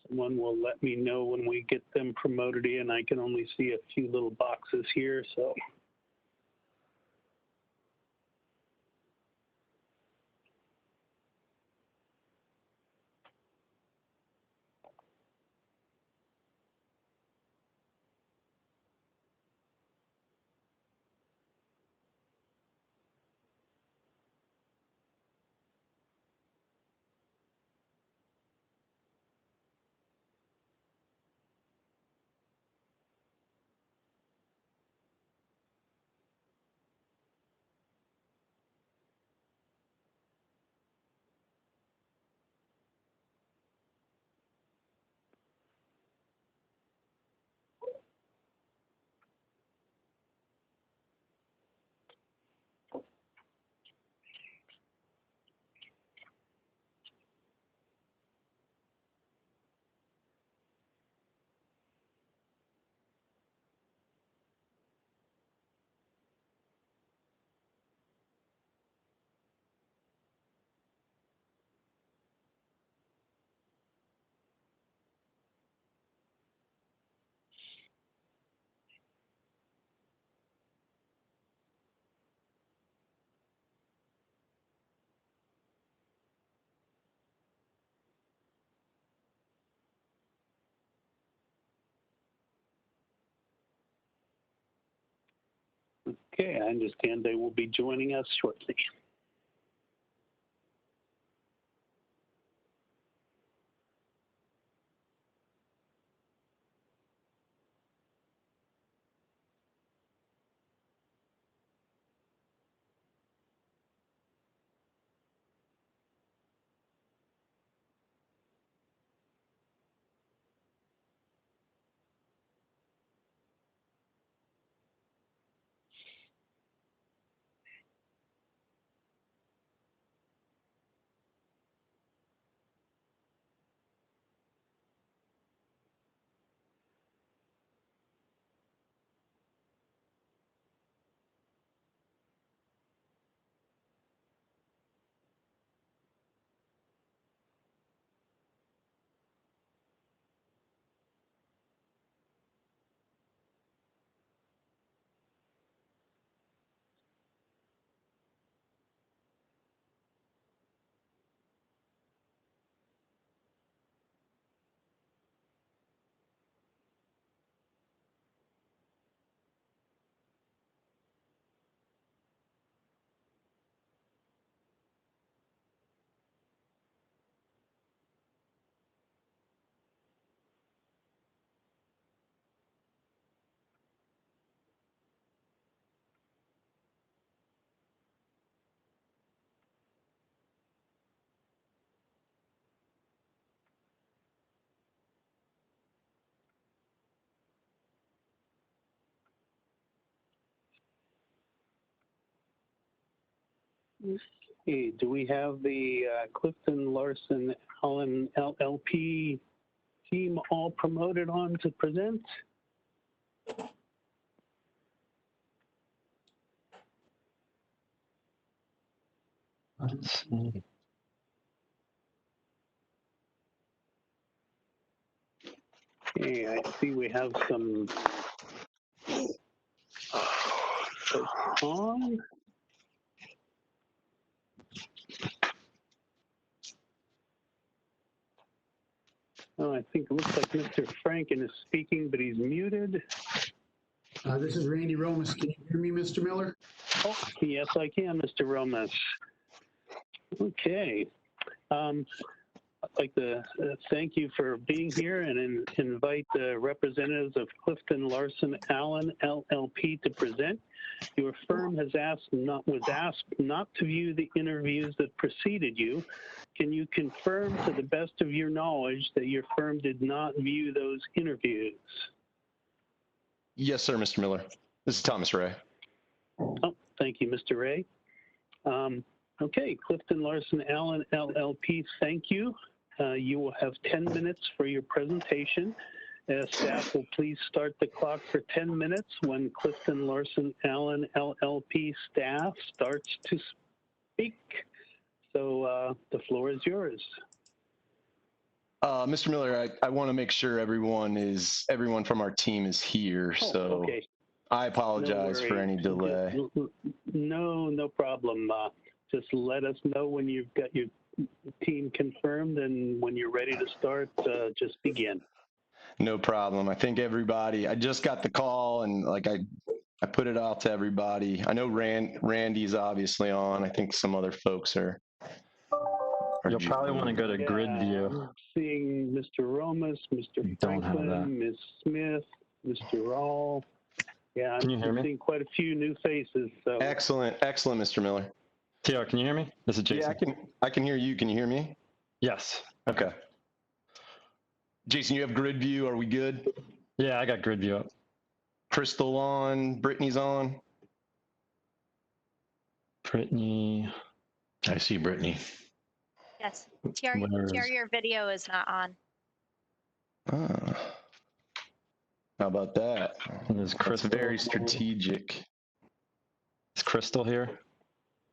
someone will let me know when we get them promoted in. I can only see a few little boxes here, so. Okay, I understand they will be joining us shortly. Okay, do we have the CliftonLarsonAllen LLP team all promoted on to present? Let's see. Okay, I see we have some folks on. Oh, I think it looks like Mr. Franken is speaking, but he's muted. This is Randy Romas. Can you hear me, Mr. Miller? Oh, yes, I can, Mr. Romas. Okay. I'd like to thank you for being here and invite the representatives of CliftonLarsonAllen LLP to present. Your firm was asked not to view the interviews that preceded you. Can you confirm to the best of your knowledge that your firm did not view those interviews? Yes, sir, Mr. Miller. This is Thomas Ray. Oh, thank you, Mr. Ray. Okay, CliftonLarsonAllen LLP, thank you. You will have 10 minutes for your presentation. Staff will please start the clock for 10 minutes when CliftonLarsonAllen LLP staff starts to speak. So the floor is yours. Mr. Miller, I want to make sure everyone from our team is here. Oh, so okay. I apologize for any delay. No problem. Just let us know when you've got your team confirmed, and when you're ready to start, just begin. No problem. I think everybody, I just got the call and like I put it out to everybody. I know Randy's obviously on. I think some other folks are You'll probably want to go to grid view. I'm seeing Mr. Romas, Mr. Franklin, Ms. Smith, Mr. Rawl. Yeah, I'm seeing quite a few new faces. So. Excellent, Mr. Miller. TR, can you hear me? This is Jason. Yeah, I can hear you. Can you hear me? Yes. Okay. Jason, you have grid view. Are we good? Yeah, I got grid view up. Crystal on. Brittany's on. Brittany. I see Brittany. Yes. TR, your video is not on. How about that? That's very strategic. Is Crystal here?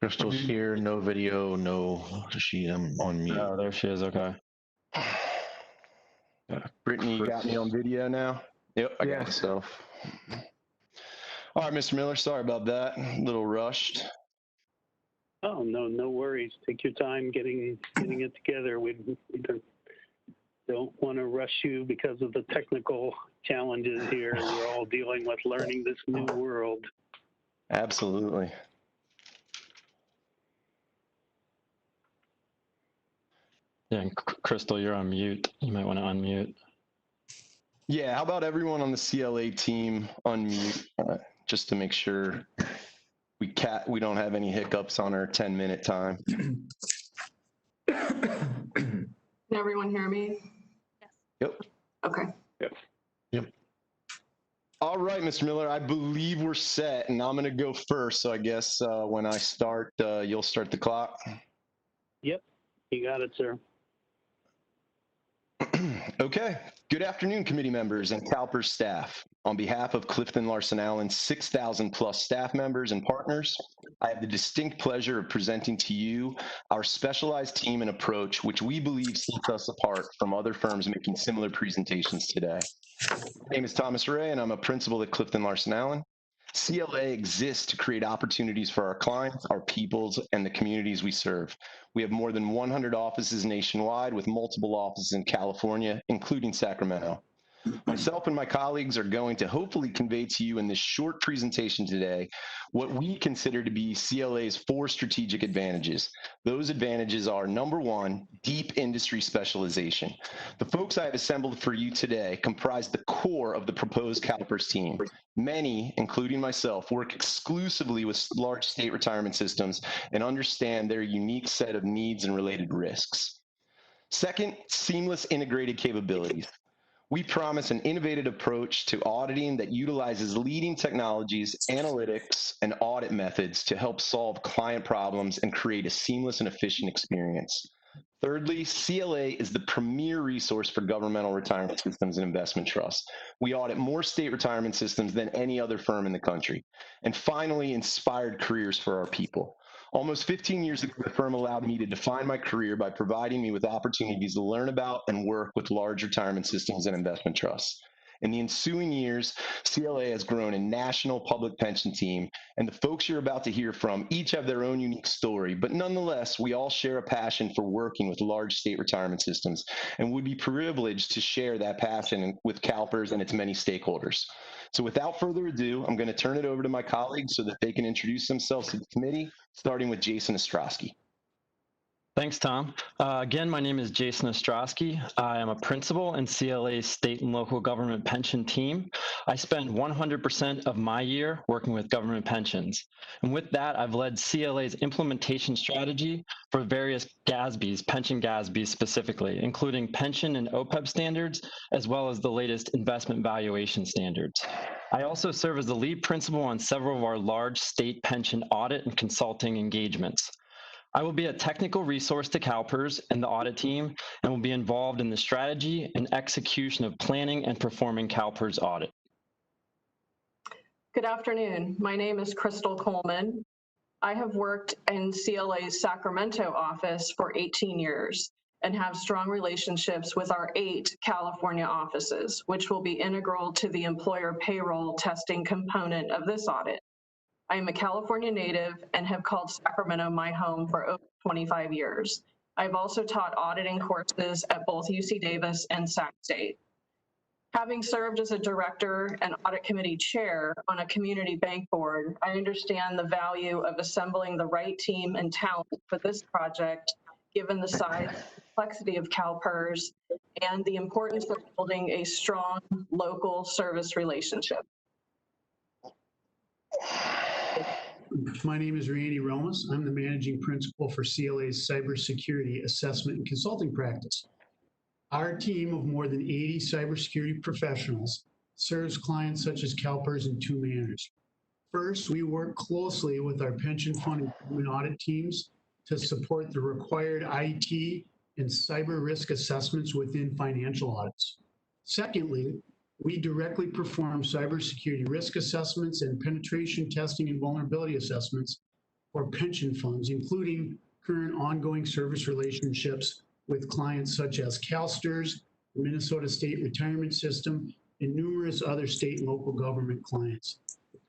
Crystal's here. No video. No. I'm on mute. Oh, there she is. Okay. Brittany, you got me on video now? Yep, I got myself. All right, Mr. Miller, sorry about that. A little rushed. Oh, no worries. Take your time getting it together. We don't want to rush you because of the technical challenges here. We're all dealing with learning this new world. Absolutely. Yeah, and Crystal, you're on mute. You might want to unmute. Yeah, how about everyone on the CLA team unmute, just to make sure we don't have any hiccups on our 10-minute time. Can everyone hear me? Yep. Okay. Yep. All right, Mr. Miller, I believe we're set, and I'm going to go first. So I guess when I start, you'll start the clock. Yep, you got it, sir. Okay. Good afternoon, committee members and CalPERS staff. On behalf of CliftonLarsonAllen's 6,000 plus staff members and partners, I have the distinct pleasure of presenting to you our specialized team and approach, which we believe sets us apart from other firms making similar presentations today. My name is Thomas Ray, and I'm a principal at CliftonLarsonAllen. CLA exists to create opportunities for our clients, our peoples, and the communities we serve. We have more than 100 offices nationwide with multiple offices in California, including Sacramento. Myself and my colleagues are going to hopefully convey to you in this short presentation today what we consider to be CLA's 4 strategic advantages. Those advantages are, number 1, deep industry specialization. The folks I have assembled for you today comprise the core of the proposed CalPERS team. Many, including myself, work exclusively with large state retirement systems and understand their unique set of needs and related risks. Second, seamless integrated capabilities. We promise an innovative approach to auditing that utilizes leading technologies, analytics, and audit methods to help solve client problems and create a seamless and efficient experience. Thirdly, CLA is the premier resource for governmental retirement systems and investment trusts. We audit more state retirement systems than any other firm in the country. And finally, inspired careers for our people. Almost 15 years ago, the firm allowed me to define my career by providing me with opportunities to learn about and work with large retirement systems and investment trusts. In the ensuing years, CLA has grown a national public pension team, and the folks you're about to hear from each have their own unique story, but nonetheless, we all share a passion for working with large state retirement systems and would be privileged to share that passion with CalPERS and its many stakeholders. So without further ado, I'm going to turn it over to my colleagues so that they can introduce themselves to the committee, starting with Jason Ostrowski. Thanks, Tom. Again, my name is Jason Ostrowski. I am a principal in CLA's state and local government pension team. I spend 100% of my year working with government pensions. And with that, I've led CLA's implementation strategy for various GASBs, pension GASBs specifically, including pension and OPEB standards, as well as the latest investment valuation standards. I also serve as the lead principal on several of our large state pension audit and consulting engagements. I will be a technical resource to CalPERS and the audit team and will be involved in the strategy and execution of planning and performing CalPERS audit. Good afternoon. My name is Crystal Coleman. I have worked in CLA's Sacramento office for 18 years and have strong relationships with our 8 California offices, which will be integral to the employer payroll testing component of this audit. I am a California native and have called Sacramento my home for over 25 years. I've also taught auditing courses at both UC Davis and Sac State. Having served as a director and audit committee chair on a community bank board, I understand the value of assembling the right team and talent for this project, given the size and complexity of CalPERS and the importance of building a strong local service relationship. My name is Randy Romas. I'm the managing principal for CLA's cybersecurity assessment and consulting practice. Our team of more than 80 cybersecurity professionals serves clients such as CalPERS in 2 manners. First, we work closely with our pension fund and audit teams to support the required IT and cyber risk assessments within financial audits. Secondly, we directly perform cybersecurity risk assessments and penetration testing and vulnerability assessments for pension funds, including current ongoing service relationships with clients such as CalSTRS, the Minnesota State Retirement System, and numerous other state and local government clients.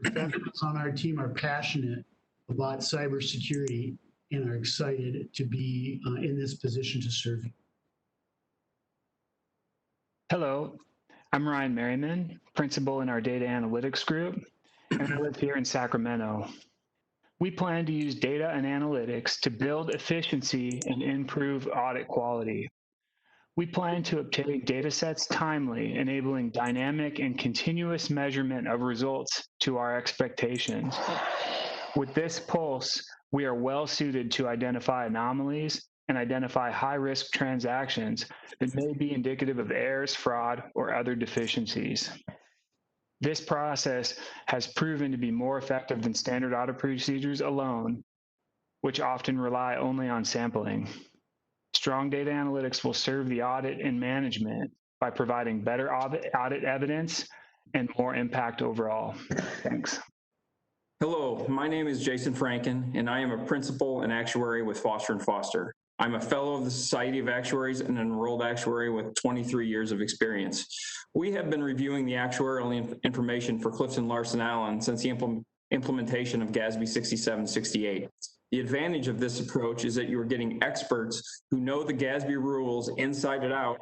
The professionals on our team are passionate about cybersecurity and are excited to be in this position to serve you. Hello, I'm Ryan Merriman, principal in our data analytics group. and I live here in Sacramento. We plan to use data and analytics to build efficiency and improve audit quality. We plan to obtain data sets timely, enabling dynamic and continuous measurement of results to our expectations. With this pulse, we are well suited to identify anomalies and identify high-risk transactions that may be indicative of errors, fraud, or other deficiencies. This process has proven to be more effective than standard audit procedures alone, which often rely only on sampling. Strong data analytics will serve the audit and management by providing better audit evidence and more impact overall. Thanks. Hello, my name is Jason Franken, and I am a principal and actuary with Foster & Foster. I'm a fellow of the Society of Actuaries and an enrolled actuary with 23 years of experience. We have been reviewing the actuarial information for CliftonLarsonAllen since the implementation of GASB 6768. The advantage of this approach is that you are getting experts who know the GASB rules inside and out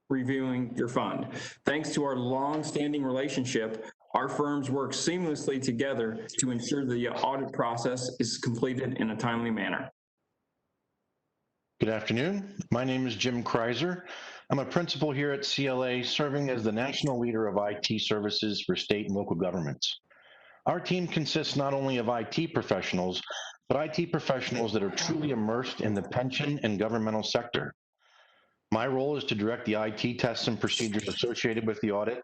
reviewing your fund. Thanks to our long-standing relationship, our firms work seamlessly together to ensure the audit process is completed in a timely manner. Good afternoon. My name is Jim Kreiser. I'm a principal here at CLA, serving as the national leader of IT services for state and local governments. Our team consists not only of IT professionals, but IT professionals that are truly immersed in the pension and governmental sector. My role is to direct the IT tests and procedures associated with the audit,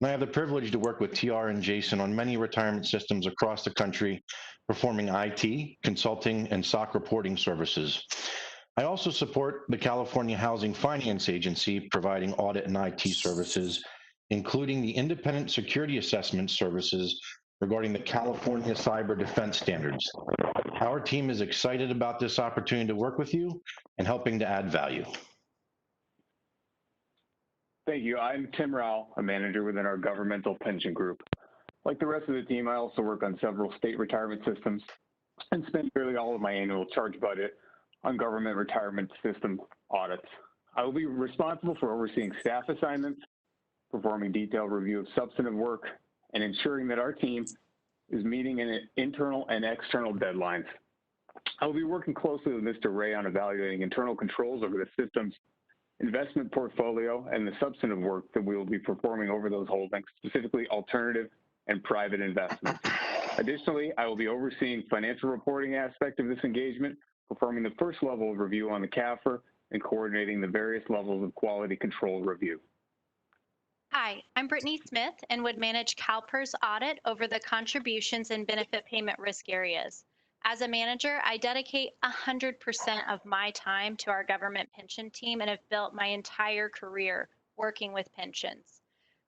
and I have the privilege to work with TR and Jason on many retirement systems across the country, performing IT, consulting, and SOC reporting services. I also support the California Housing Finance Agency, providing audit and IT services, including the independent security assessment services regarding the California Cyber Defense Standards. Our team is excited about this opportunity to work with you and helping to add value. Thank you. I'm Tim Rao, a manager within our governmental pension group. Like the rest of the team, I also work on several state retirement systems and spend nearly all of my annual charge budget on government retirement system audits. I will be responsible for overseeing staff assignments, performing detailed review of substantive work, and ensuring that our team is meeting internal and external deadlines. I will be working closely with Mr. Ray on evaluating internal controls over the system's investment portfolio and the substantive work that we will be performing over those holdings, specifically alternative and private investments. Additionally, I will be overseeing financial reporting aspect of this engagement, performing the first level of review on the CAFR, and coordinating the various levels of quality control review. Hi, I'm Brittany Smith and would manage CalPERS audit over the contributions and benefit payment risk areas. As a manager, I dedicate 100% of my time to our government pension team and have built my entire career working with pensions.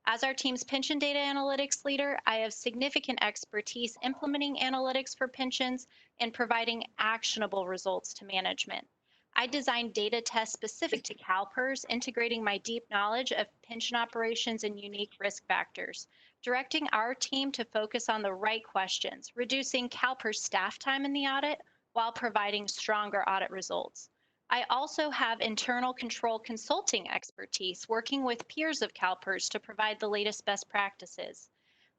As our team's pension data analytics leader, I have significant expertise implementing analytics for pensions and providing actionable results to management. I designed data tests specific to CalPERS, integrating my deep knowledge of pension operations and unique risk factors, directing our team to focus on the right questions, reducing CalPERS staff time in the audit while providing stronger audit results. I also have internal control consulting expertise, working with peers of CalPERS to provide the latest best practices.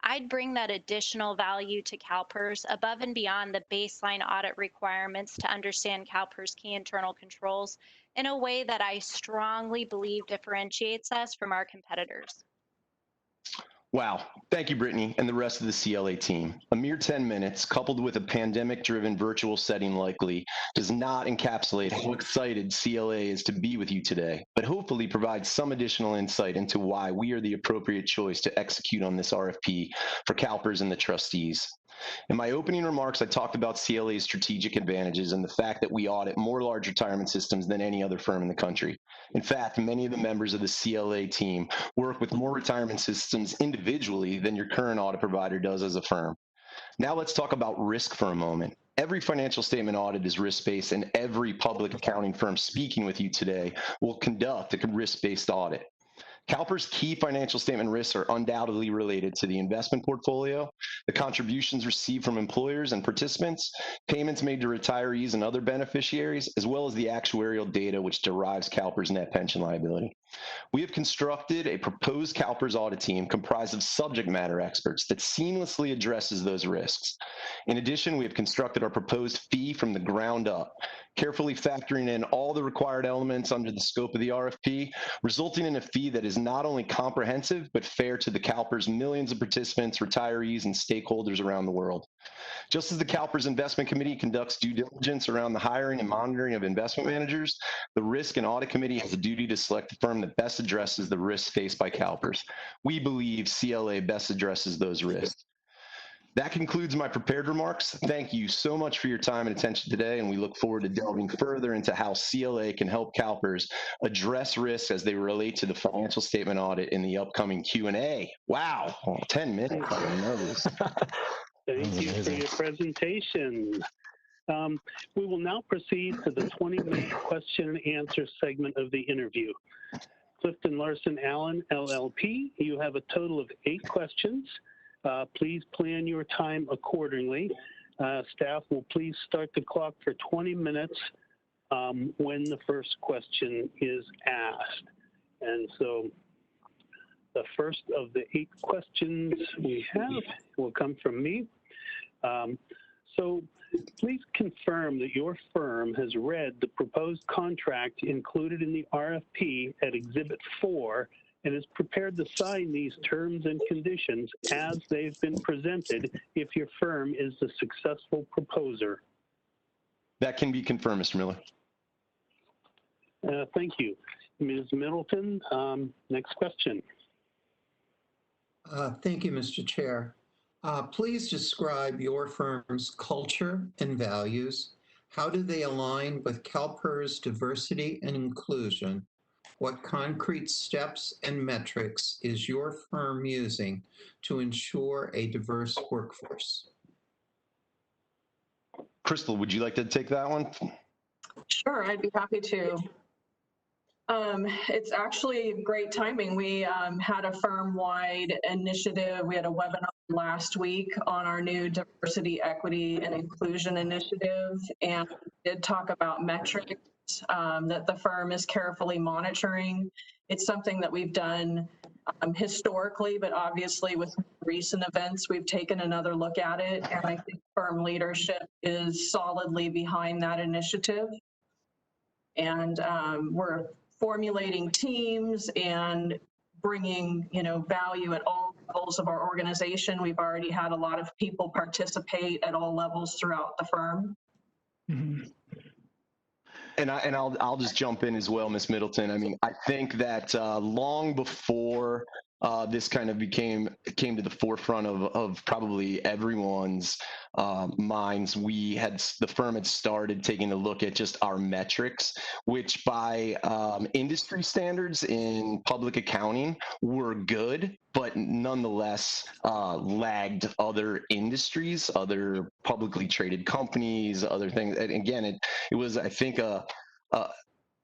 I'd bring that additional value to CalPERS above and beyond the baseline audit requirements to understand CalPERS key internal controls in a way that I strongly believe differentiates us from our competitors. Wow. Thank you, Brittany, and the rest of the CLA team. A mere 10 minutes, coupled with a pandemic-driven virtual setting likely, does not encapsulate how excited CLA is to be with you today, but hopefully provides some additional insight into why we are the appropriate choice to execute on this RFP for CalPERS and the trustees. In my opening remarks, I talked about CLA's strategic advantages and the fact that we audit more large retirement systems than any other firm in the country. In fact, many of the members of the CLA team work with more retirement systems individually than your current audit provider does as a firm. Now let's talk about risk for a moment. Every financial statement audit is risk-based, and every public accounting firm speaking with you today will conduct a risk-based audit. CalPERS key financial statement risks are undoubtedly related to the investment portfolio, the contributions received from employers and participants, payments made to retirees and other beneficiaries, as well as the actuarial data which derives CalPERS net pension liability. We have constructed a proposed CalPERS audit team comprised of subject matter experts that seamlessly addresses those risks. In addition, we have constructed our proposed fee from the ground up, carefully factoring in all the required elements under the scope of the RFP, resulting in a fee that is not only comprehensive, but fair to the CalPERS millions of participants, retirees, and stakeholders around the world. Just as the CalPERS Investment Committee conducts due diligence around the hiring and monitoring of investment managers, the Risk and Audit Committee has a duty to select the firm that best addresses the risks faced by CalPERS. We believe CLA best addresses those risks. That concludes my prepared remarks. Thank you so much for your time and attention today, and we look forward to delving further into how CLA can help CalPERS address risks as they relate to the financial statement audit in the upcoming Q&A. Wow, 10 minutes. I didn't know this. Thank you for your presentation. We will now proceed to the 20-minute question and answer segment of the interview. CliftonLarsonAllen, LLP, you have a total of 8 questions. Please plan your time accordingly. Staff will please start the clock for 20 minutes when the first question is asked. And so the first of the 8 questions we have will come from me. So please confirm that your firm has read the proposed contract included in the RFP at Exhibit 4 and is prepared to sign these terms and conditions as they've been presented if your firm is the successful proposer. That can be confirmed, Mr. Miller. Thank you. Ms. Middleton, next question. Thank you, Mr. Chair. Please describe your firm's culture and values. How do they align with CalPERS diversity and inclusion? What concrete steps and metrics is your firm using to ensure a diverse workforce? Crystal, would you like to take that one? Sure, I'd be happy to. It's actually great timing. We had a firm-wide initiative. We had a webinar last week on our new diversity, equity, and inclusion initiative, and we did talk about metrics that the firm is carefully monitoring. It's something that we've done historically, but obviously with recent events, we've taken another look at it, and I think firm leadership is solidly behind that initiative. And we're formulating teams and bringing, value at all levels of our organization. We've already had a lot of people participate at all levels throughout the firm. Mm-hmm. And I'll just jump in as well, Ms. Middleton. I mean, I think that long before this kind of came to the forefront of probably everyone's minds, the firm had started taking a look at just our metrics, which by industry standards in public accounting were good, but nonetheless lagged other industries, other publicly traded companies, other things. And again, it was, I think,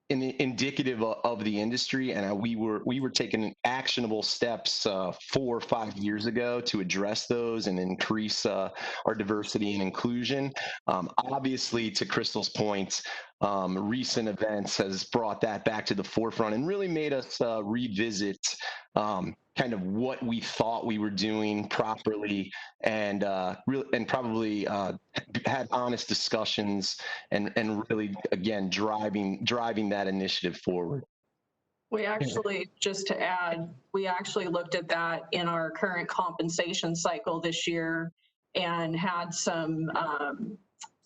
indicative of the industry, and we were taking actionable steps 4 or 5 years ago to address those and increase our diversity and inclusion. Obviously, to Crystal's point, recent events has brought that back to the forefront and really made us revisit kind of what we thought we were doing properly, and probably had honest discussions and really, again, driving that initiative forward. We actually, just to add, we actually looked at that in our current compensation cycle this year and had some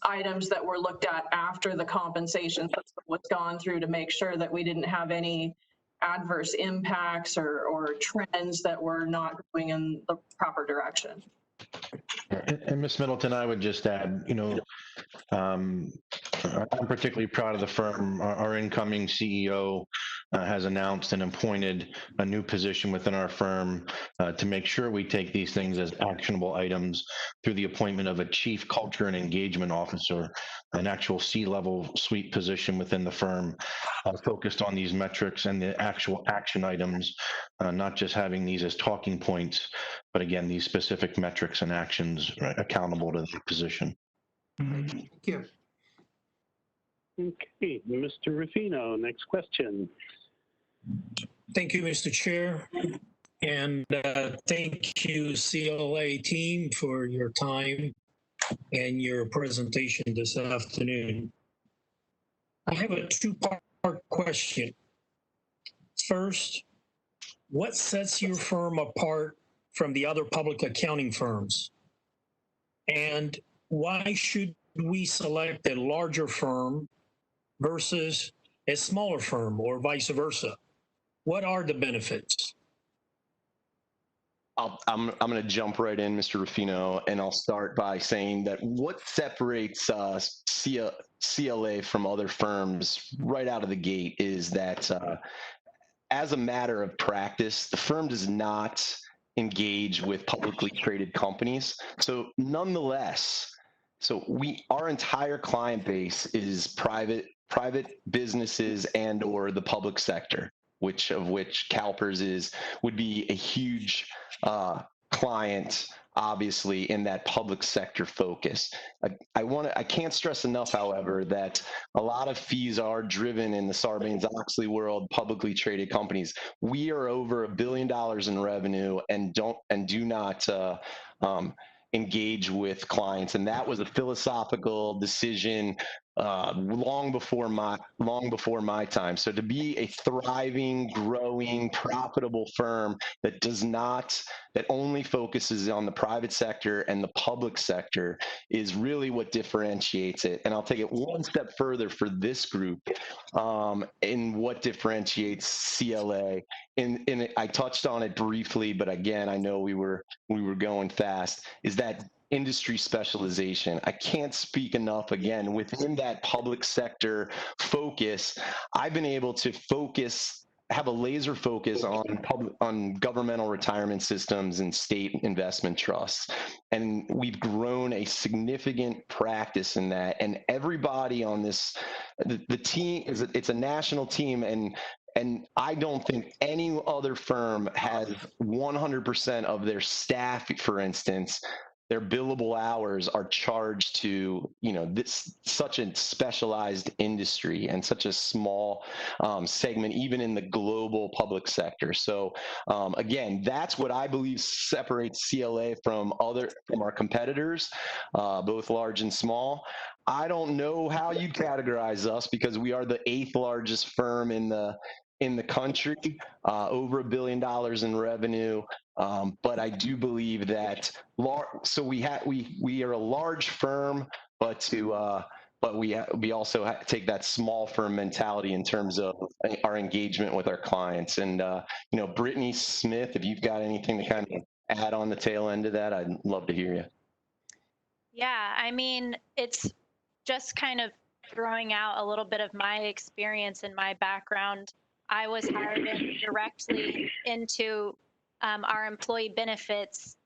items that were looked at after the compensation was gone through to make sure that we didn't have any adverse impacts or trends that were not going in the proper direction. And Ms. Middleton, I would just add, I'm particularly proud of the firm. Our incoming CEO has announced and appointed a new position within our firm to make sure we take these things as actionable items through the appointment of a chief culture and engagement officer, an actual C-level suite position within the firm focused on these metrics and the actual action items, not just having these as talking points, but again, these specific metrics and actions accountable to the position. Thank you. Okay, Mr. Ruffino, next question. Thank you, Mr. Chair. And thank you, CLA team, for your time and your presentation this afternoon. I have a two-part question. First, what sets your firm apart from the other public accounting firms? And why should we select a larger firm versus a smaller firm or vice versa? What are the benefits? I'm going to jump right in, Mr. Ruffino, and I'll start by saying that what separates CLA from other firms right out of the gate is that as a matter of practice, the firm does not engage with publicly traded companies. So nonetheless, our entire client base is private businesses and or the public sector, which CalPERS would be a huge client, obviously, in that public sector focus. I can't stress enough, however, that a lot of fees are driven in the Sarbanes-Oxley world, publicly traded companies. We are over $1 billion in revenue and do not engage with clients, and that was a philosophical decision long before my time. So to be a thriving, growing, profitable firm that only focuses on the private sector and the public sector is really what differentiates it. And I'll take it one step further for this group in what differentiates CLA. And I touched on it briefly, but again, I know we were going fast, is that industry specialization. I can't speak enough, again, within that public sector focus, I've been able to have a laser focus on governmental retirement systems and state investment trusts. And we've grown a significant practice in that. And everybody on the team, it's a national team, and I don't think any other firm has 100% of their staff, for instance, their billable hours are charged to, such a specialized industry and such a small segment, even in the global public sector. So again, that's what I believe separates CLA from our competitors, both large and small. I don't know how you categorize us because we are the 8th largest firm in the country, over $1 billion in revenue. But I do believe that we are a large firm, but we also take that small firm mentality in terms of our engagement with our clients. And Brittany Smith, if you've got anything to kind of add on the tail end of that, I'd love to hear you. Yeah, I mean, it's just kind of throwing out a little bit of my experience and my background. I was hired in directly into our employee benefits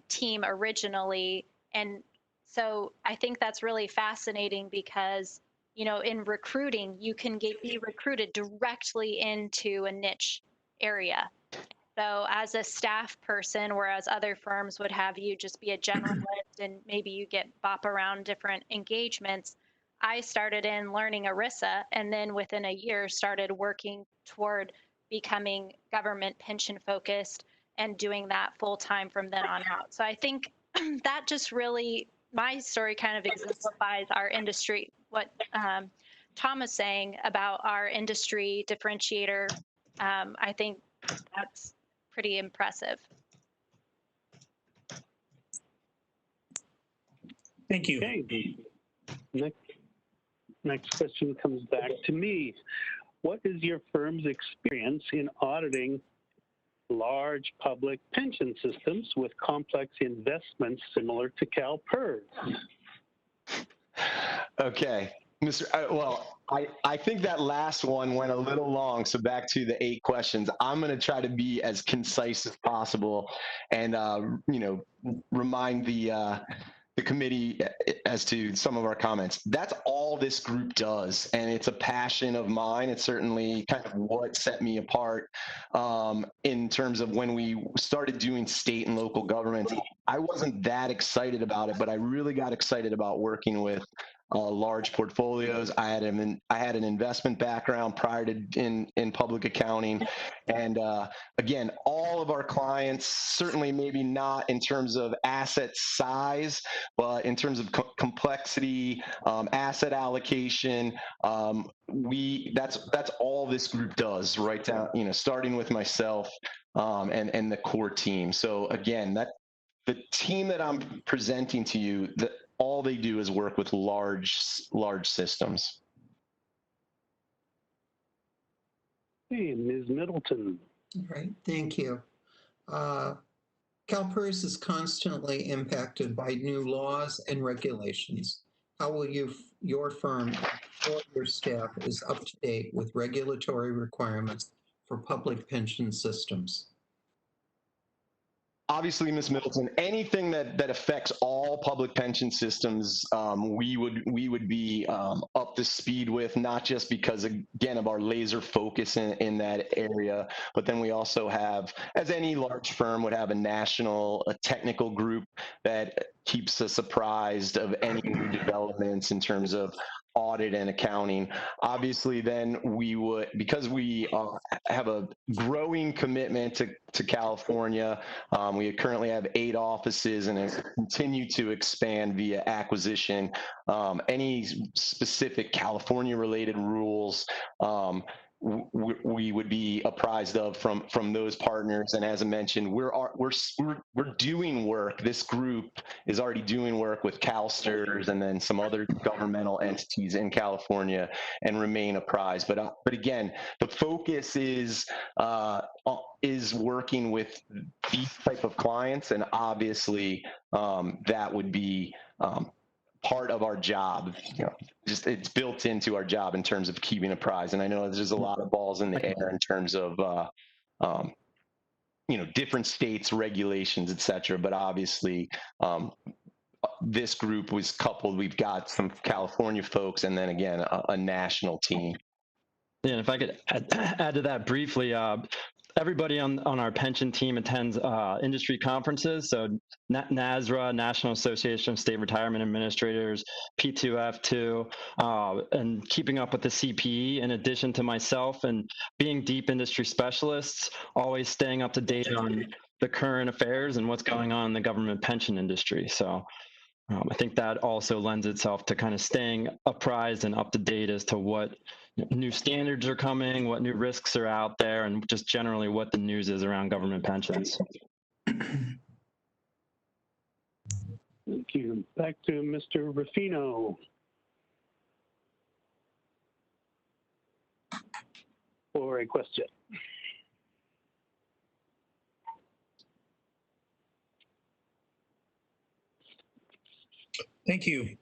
team originally. And so I think that's really fascinating because, in recruiting, you can be recruited directly into a niche area. So as a staff person, whereas other firms would have you just be a generalist and maybe you get bop around different engagements, I started in learning ERISA and then within a year started working toward becoming government pension focused and doing that full time from then on out. So I think that just really, my story kind of exemplifies our industry, what Tom was saying about our industry differentiator. I think that's pretty impressive. Thank you. Okay. Next question comes back to me. What is your firm's experience in auditing large public pension systems with complex investments similar to CalPERS? Okay. I think that last one went a little long. So back to the 8 questions. I'm going to try to be as concise as possible and, remind the committee as to some of our comments. That's all this group does, and it's a passion of mine. It's certainly kind of what set me apart in terms of when we started doing state and local governments. I wasn't that excited about it, but I really got excited about working with large portfolios. I had an investment background prior to in public accounting, and again, all of our clients, certainly maybe not in terms of asset size, but in terms of complexity, asset allocation, that's all this group does, right down, starting with myself and the core team. So again, the team that I'm presenting to you, all they do is work with large systems. Hey, Ms. Middleton. All right, thank you. CalPERS is constantly impacted by new laws and regulations. How will your firm ensure your staff is up to date with regulatory requirements for public pension systems? Obviously, Ms. Middleton, anything that affects all public pension systems, we would be up to speed with, not just because, again, of our laser focus in that area, but then we also have, as any large firm would have, a technical group that keeps us apprised of any new developments in terms of audit and accounting. Obviously, then we would, because we have a growing commitment to California. We currently have 8 offices and continue to expand via acquisition. Any specific California-related rules, we would be apprised of from those partners. And as I mentioned, we're doing work. This group is already doing work with CalSTRS and then some other governmental entities in California and remain apprised. But again, the focus is working with these type of clients, and obviously that would be part of our job. Just it's built into our job in terms of keeping apprised. And I know there's a lot of balls in the air in terms of different states, regulations, et cetera. But obviously, this group was coupled. We've got some California folks, and then again a national team. Yeah, and if I could add to that briefly, everybody on our pension team attends industry conferences. So NASRA, National Association of State Retirement Administrators, P2F2, and keeping up with the CPE, in addition to myself and being deep industry specialists, always staying up to date on the current affairs and what's going on in the government pension industry. So I think that also lends itself to kind of staying apprised and up to date as to what new standards are coming, what new risks are out there, and just generally what the news is around government pensions. Thank you. Back to Mr. Ruffino. For a question. Thank you.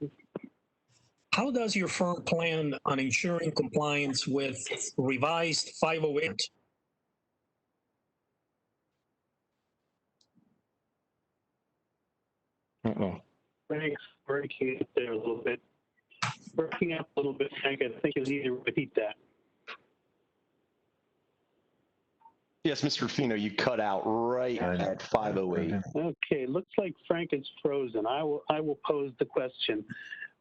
How does your firm plan on ensuring compliance with revised 508? Thanks. Breaking up there a little bit. Breaking up a little bit, Frank. I think it's easy to repeat that. Yes, Mr. Ruffino, you cut out right at 508. Okay, looks like Frank is frozen. I will pose the question.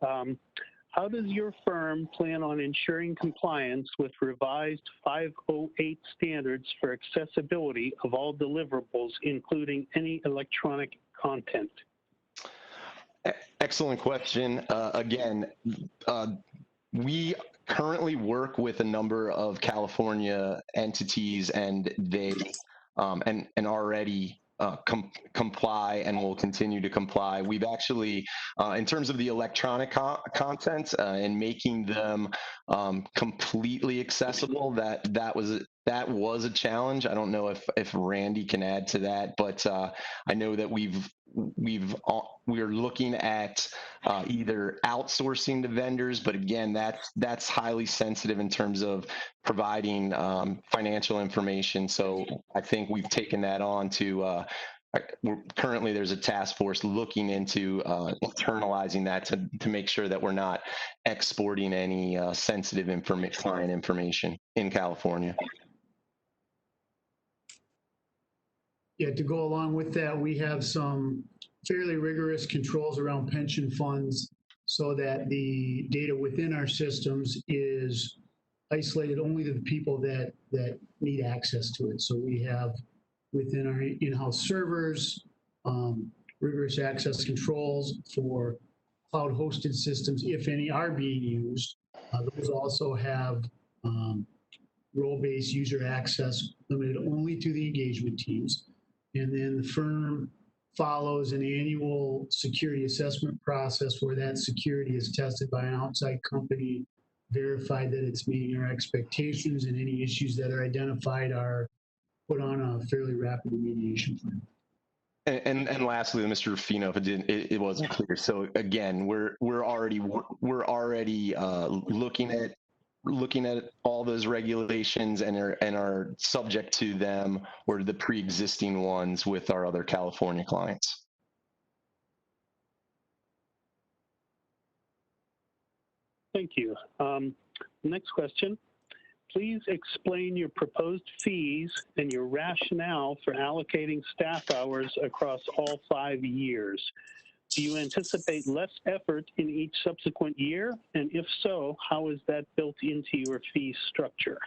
How does your firm plan on ensuring compliance with revised 508 standards for accessibility of all deliverables, including any electronic content? Excellent question. Again, we currently work with a number of California entities, and they and already comply and will continue to comply. We've actually, in terms of the electronic content and making them completely accessible, that was that was a challenge. I don't know if Randy can add to that, but I know that we're looking at either outsourcing to vendors, but again, that's highly sensitive in terms of providing financial information. So I think we've taken that on to. Currently, there's a task force looking into internalizing that to make sure that we're not exporting any sensitive client information in California. Yeah, to go along with that, we have some fairly rigorous controls around pension funds so that the data within our systems is isolated only to the people that need access to it. So we have within our in-house servers, rigorous access controls for cloud-hosted systems, if any are being used. Those also have role-based user access limited only to the engagement teams. And then the firm follows an annual security assessment process where that security is tested by an outside company, verified that it's meeting our expectations, and any issues that are identified are put on a fairly rapid remediation plan. And lastly, Mr. Rufino, if it wasn't clear. So again, we're already looking at all those regulations and are subject to them or the pre-existing ones with our other California clients. Thank you. Next question. Please explain your proposed fees and your rationale for allocating staff hours across all 5 years. Do you anticipate less effort in each subsequent year? And if so, how is that built into your fee structure?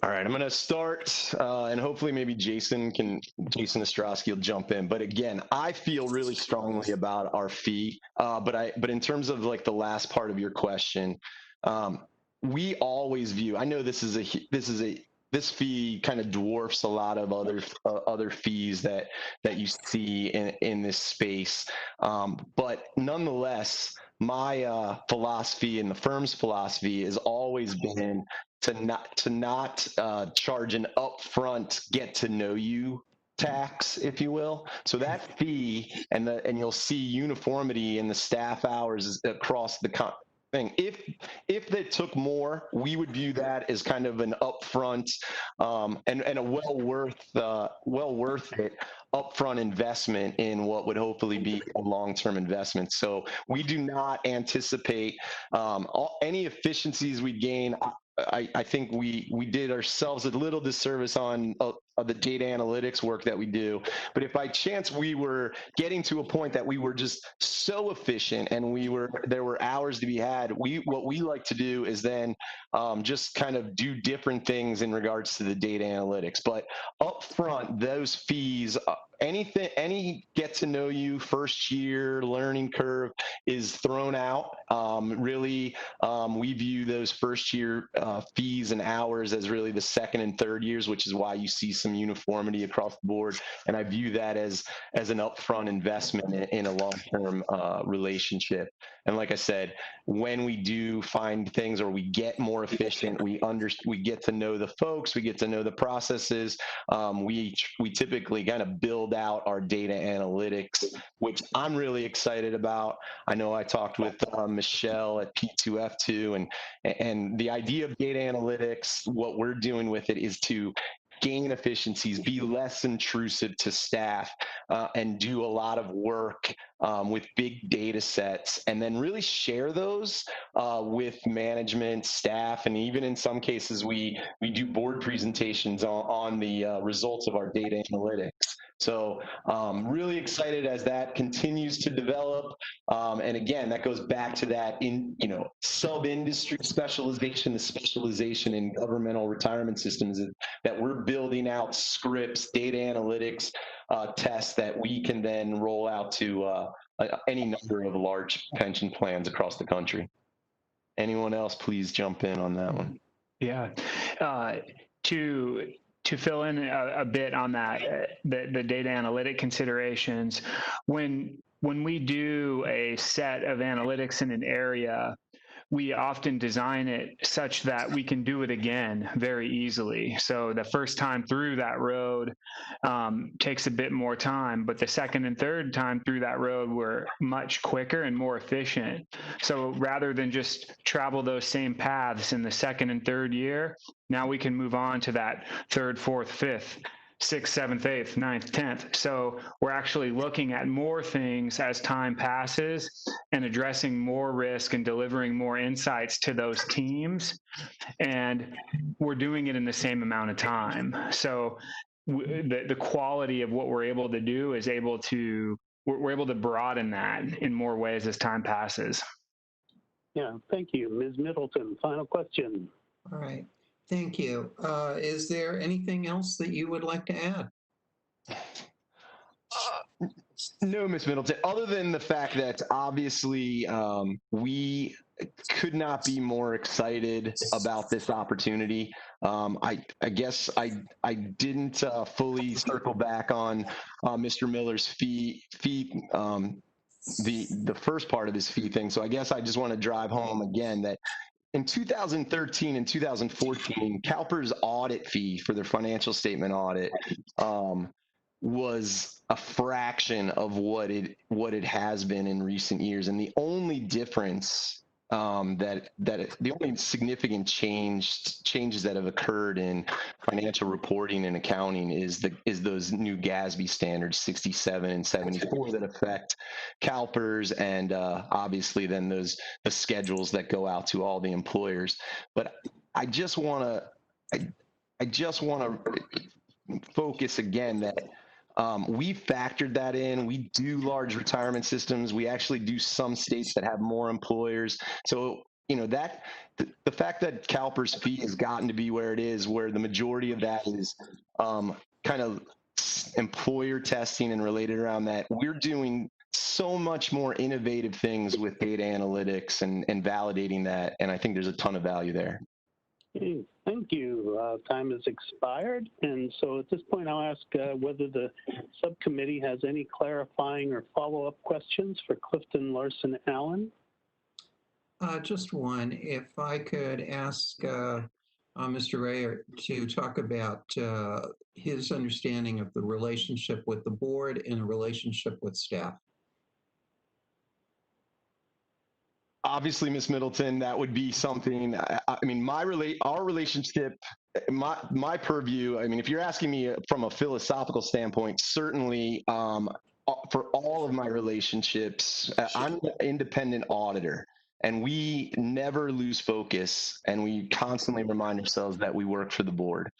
All right, I'm going to start, and hopefully maybe Jason Ostrowski will jump in. But again, I feel really strongly about our fee. But in terms of like the last part of your question, we always view. I know this fee kind of dwarfs a lot of other fees that you see in this space. But nonetheless, my philosophy and the firm's philosophy has always been to not charge an upfront get to know you tax, if you will. So that fee and you'll see uniformity in the staff hours across the thing. If they took more, we would view that as kind of an upfront and a well worth it upfront investment in what would hopefully be a long-term investment. So we do not anticipate any efficiencies we gain. I think we did ourselves a little disservice on the data analytics work that we do. But if by chance we were getting to a point that we were just so efficient and there were hours to be had, what we like to do is then just kind of do different things in regards to the data analytics. But upfront, those fees, any get to know you first year learning curve is thrown out. Really, we view those first year fees and hours as really the second and third years, which is why you see some uniformity across the board. And I view that as an upfront investment in a long-term relationship. And like I said, when we do find things or we get more efficient, we get to know the folks, we get to know the processes. We typically kind of build out our data analytics, which I'm really excited about. I know I talked with Michelle at P2F2, and the idea of data analytics, what we're doing with it is to gain efficiencies, be less intrusive to staff, and do a lot of work with big data sets, and then really share those with management, staff, and even in some cases we do board presentations on the results of our data analytics. So really excited as that continues to develop. And again, that goes back to that sub-industry specialization, the specialization in governmental retirement systems that we're building out scripts, data analytics tests that we can then roll out to any number of large pension plans across the country. Anyone else, please jump in on that one. Yeah. To fill in a bit on that, the data analytic considerations, when we do a set of analytics in an area, we often design it such that we can do it again very easily. So the first time through that road takes a bit more time, but the second and third time through that road, we're much quicker and more efficient. So rather than just travel those same paths in the second and third year, now we can move on to that third, fourth, fifth, 6th, 7th, 8th, 9th, 10th. So we're actually looking at more things as time passes and addressing more risk and delivering more insights to those teams. And we're doing it in the same amount of time. So the quality of what we're able to do is we're able to broaden that in more ways as time passes. Yeah, thank you. Ms. Middleton, final question. All right. Thank you. Is there anything else that you would like to add? No, Ms. Middleton, other than the fact that obviously we could not be more excited about this opportunity. I guess I didn't fully circle back on Mr. Miller's fee the first part of his fee thing. So I guess I just want to drive home again that in 2013 and 2014, CalPERS audit fee for their financial statement audit was a fraction of what it has been in recent years, and the only difference the only significant changes that have occurred in financial reporting and accounting is those new GASB standards 67 and 74 that affect CalPERS, and obviously then the schedules that go out to all the employers. But I just want to focus again that we factored that in. We do large retirement systems. We actually do some states that have more employers. So, that the fact that CalPERS fee has gotten to be where it is, where the majority of that is kind of employer testing and related around that, we're doing so much more innovative things with data analytics and validating that. And I think there's a ton of value there. Okay, thank you. Time has expired, and so at this point I'll ask whether the subcommittee has any clarifying or follow-up questions for CliftonLarsonAllen. Just one. If I could ask Mr. Rayer to talk about his understanding of the relationship with the board and the relationship with staff. Obviously, Ms. Middleton, that would be something. I mean, our relationship, my purview. I mean, if you're asking me from a philosophical standpoint, certainly for all of my relationships, I'm an independent auditor, and we never lose focus, and we constantly remind ourselves that we work for the board.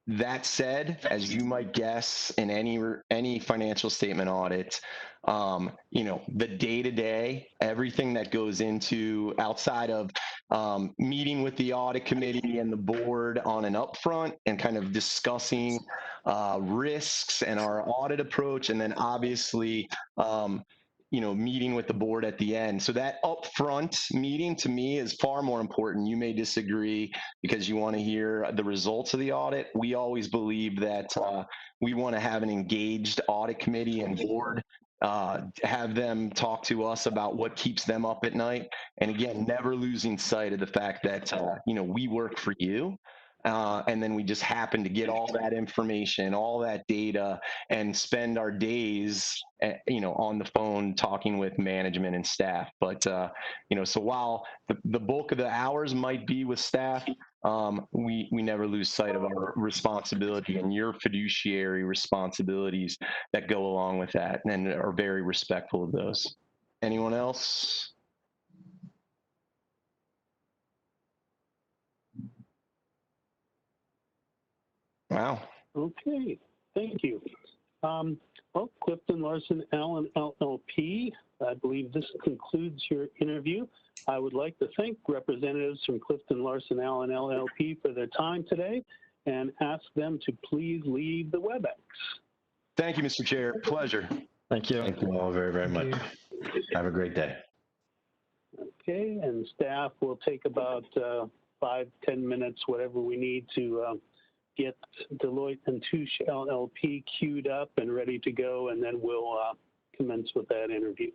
That said, as you might guess, in any financial statement audit, the day-to-day, everything that goes into outside of meeting with the audit committee and the board on an upfront and kind of discussing risks and our audit approach, and then obviously meeting with the board at the end. So that upfront meeting to me is far more important. You may disagree because you want to hear the results of the audit. We always believe that we want to have an engaged audit committee and board, have them talk to us about what keeps them up at night. And again, never losing sight of the fact that, we work for you. And then we just happen to get all that information, all that data, and spend our days, on the phone talking with management and staff. But, so while the bulk of the hours might be with staff, we never lose sight of our responsibility and your fiduciary responsibilities that go along with that, and are very respectful of those. Anyone else? Wow. Okay, thank you. Well, CliftonLarsonAllen LLP, I believe this concludes your interview. I would like to thank representatives from CliftonLarsonAllen LLP for their time today and ask them to please leave the WebEx. Thank you, Mr. Chair. Pleasure. Thank you. Thank you all very, very much. Have a great day. Okay, and staff will take about 5-10 minutes, whatever we need to get Deloitte & Touche LLP queued up and ready to go, and then we'll commence with that interview.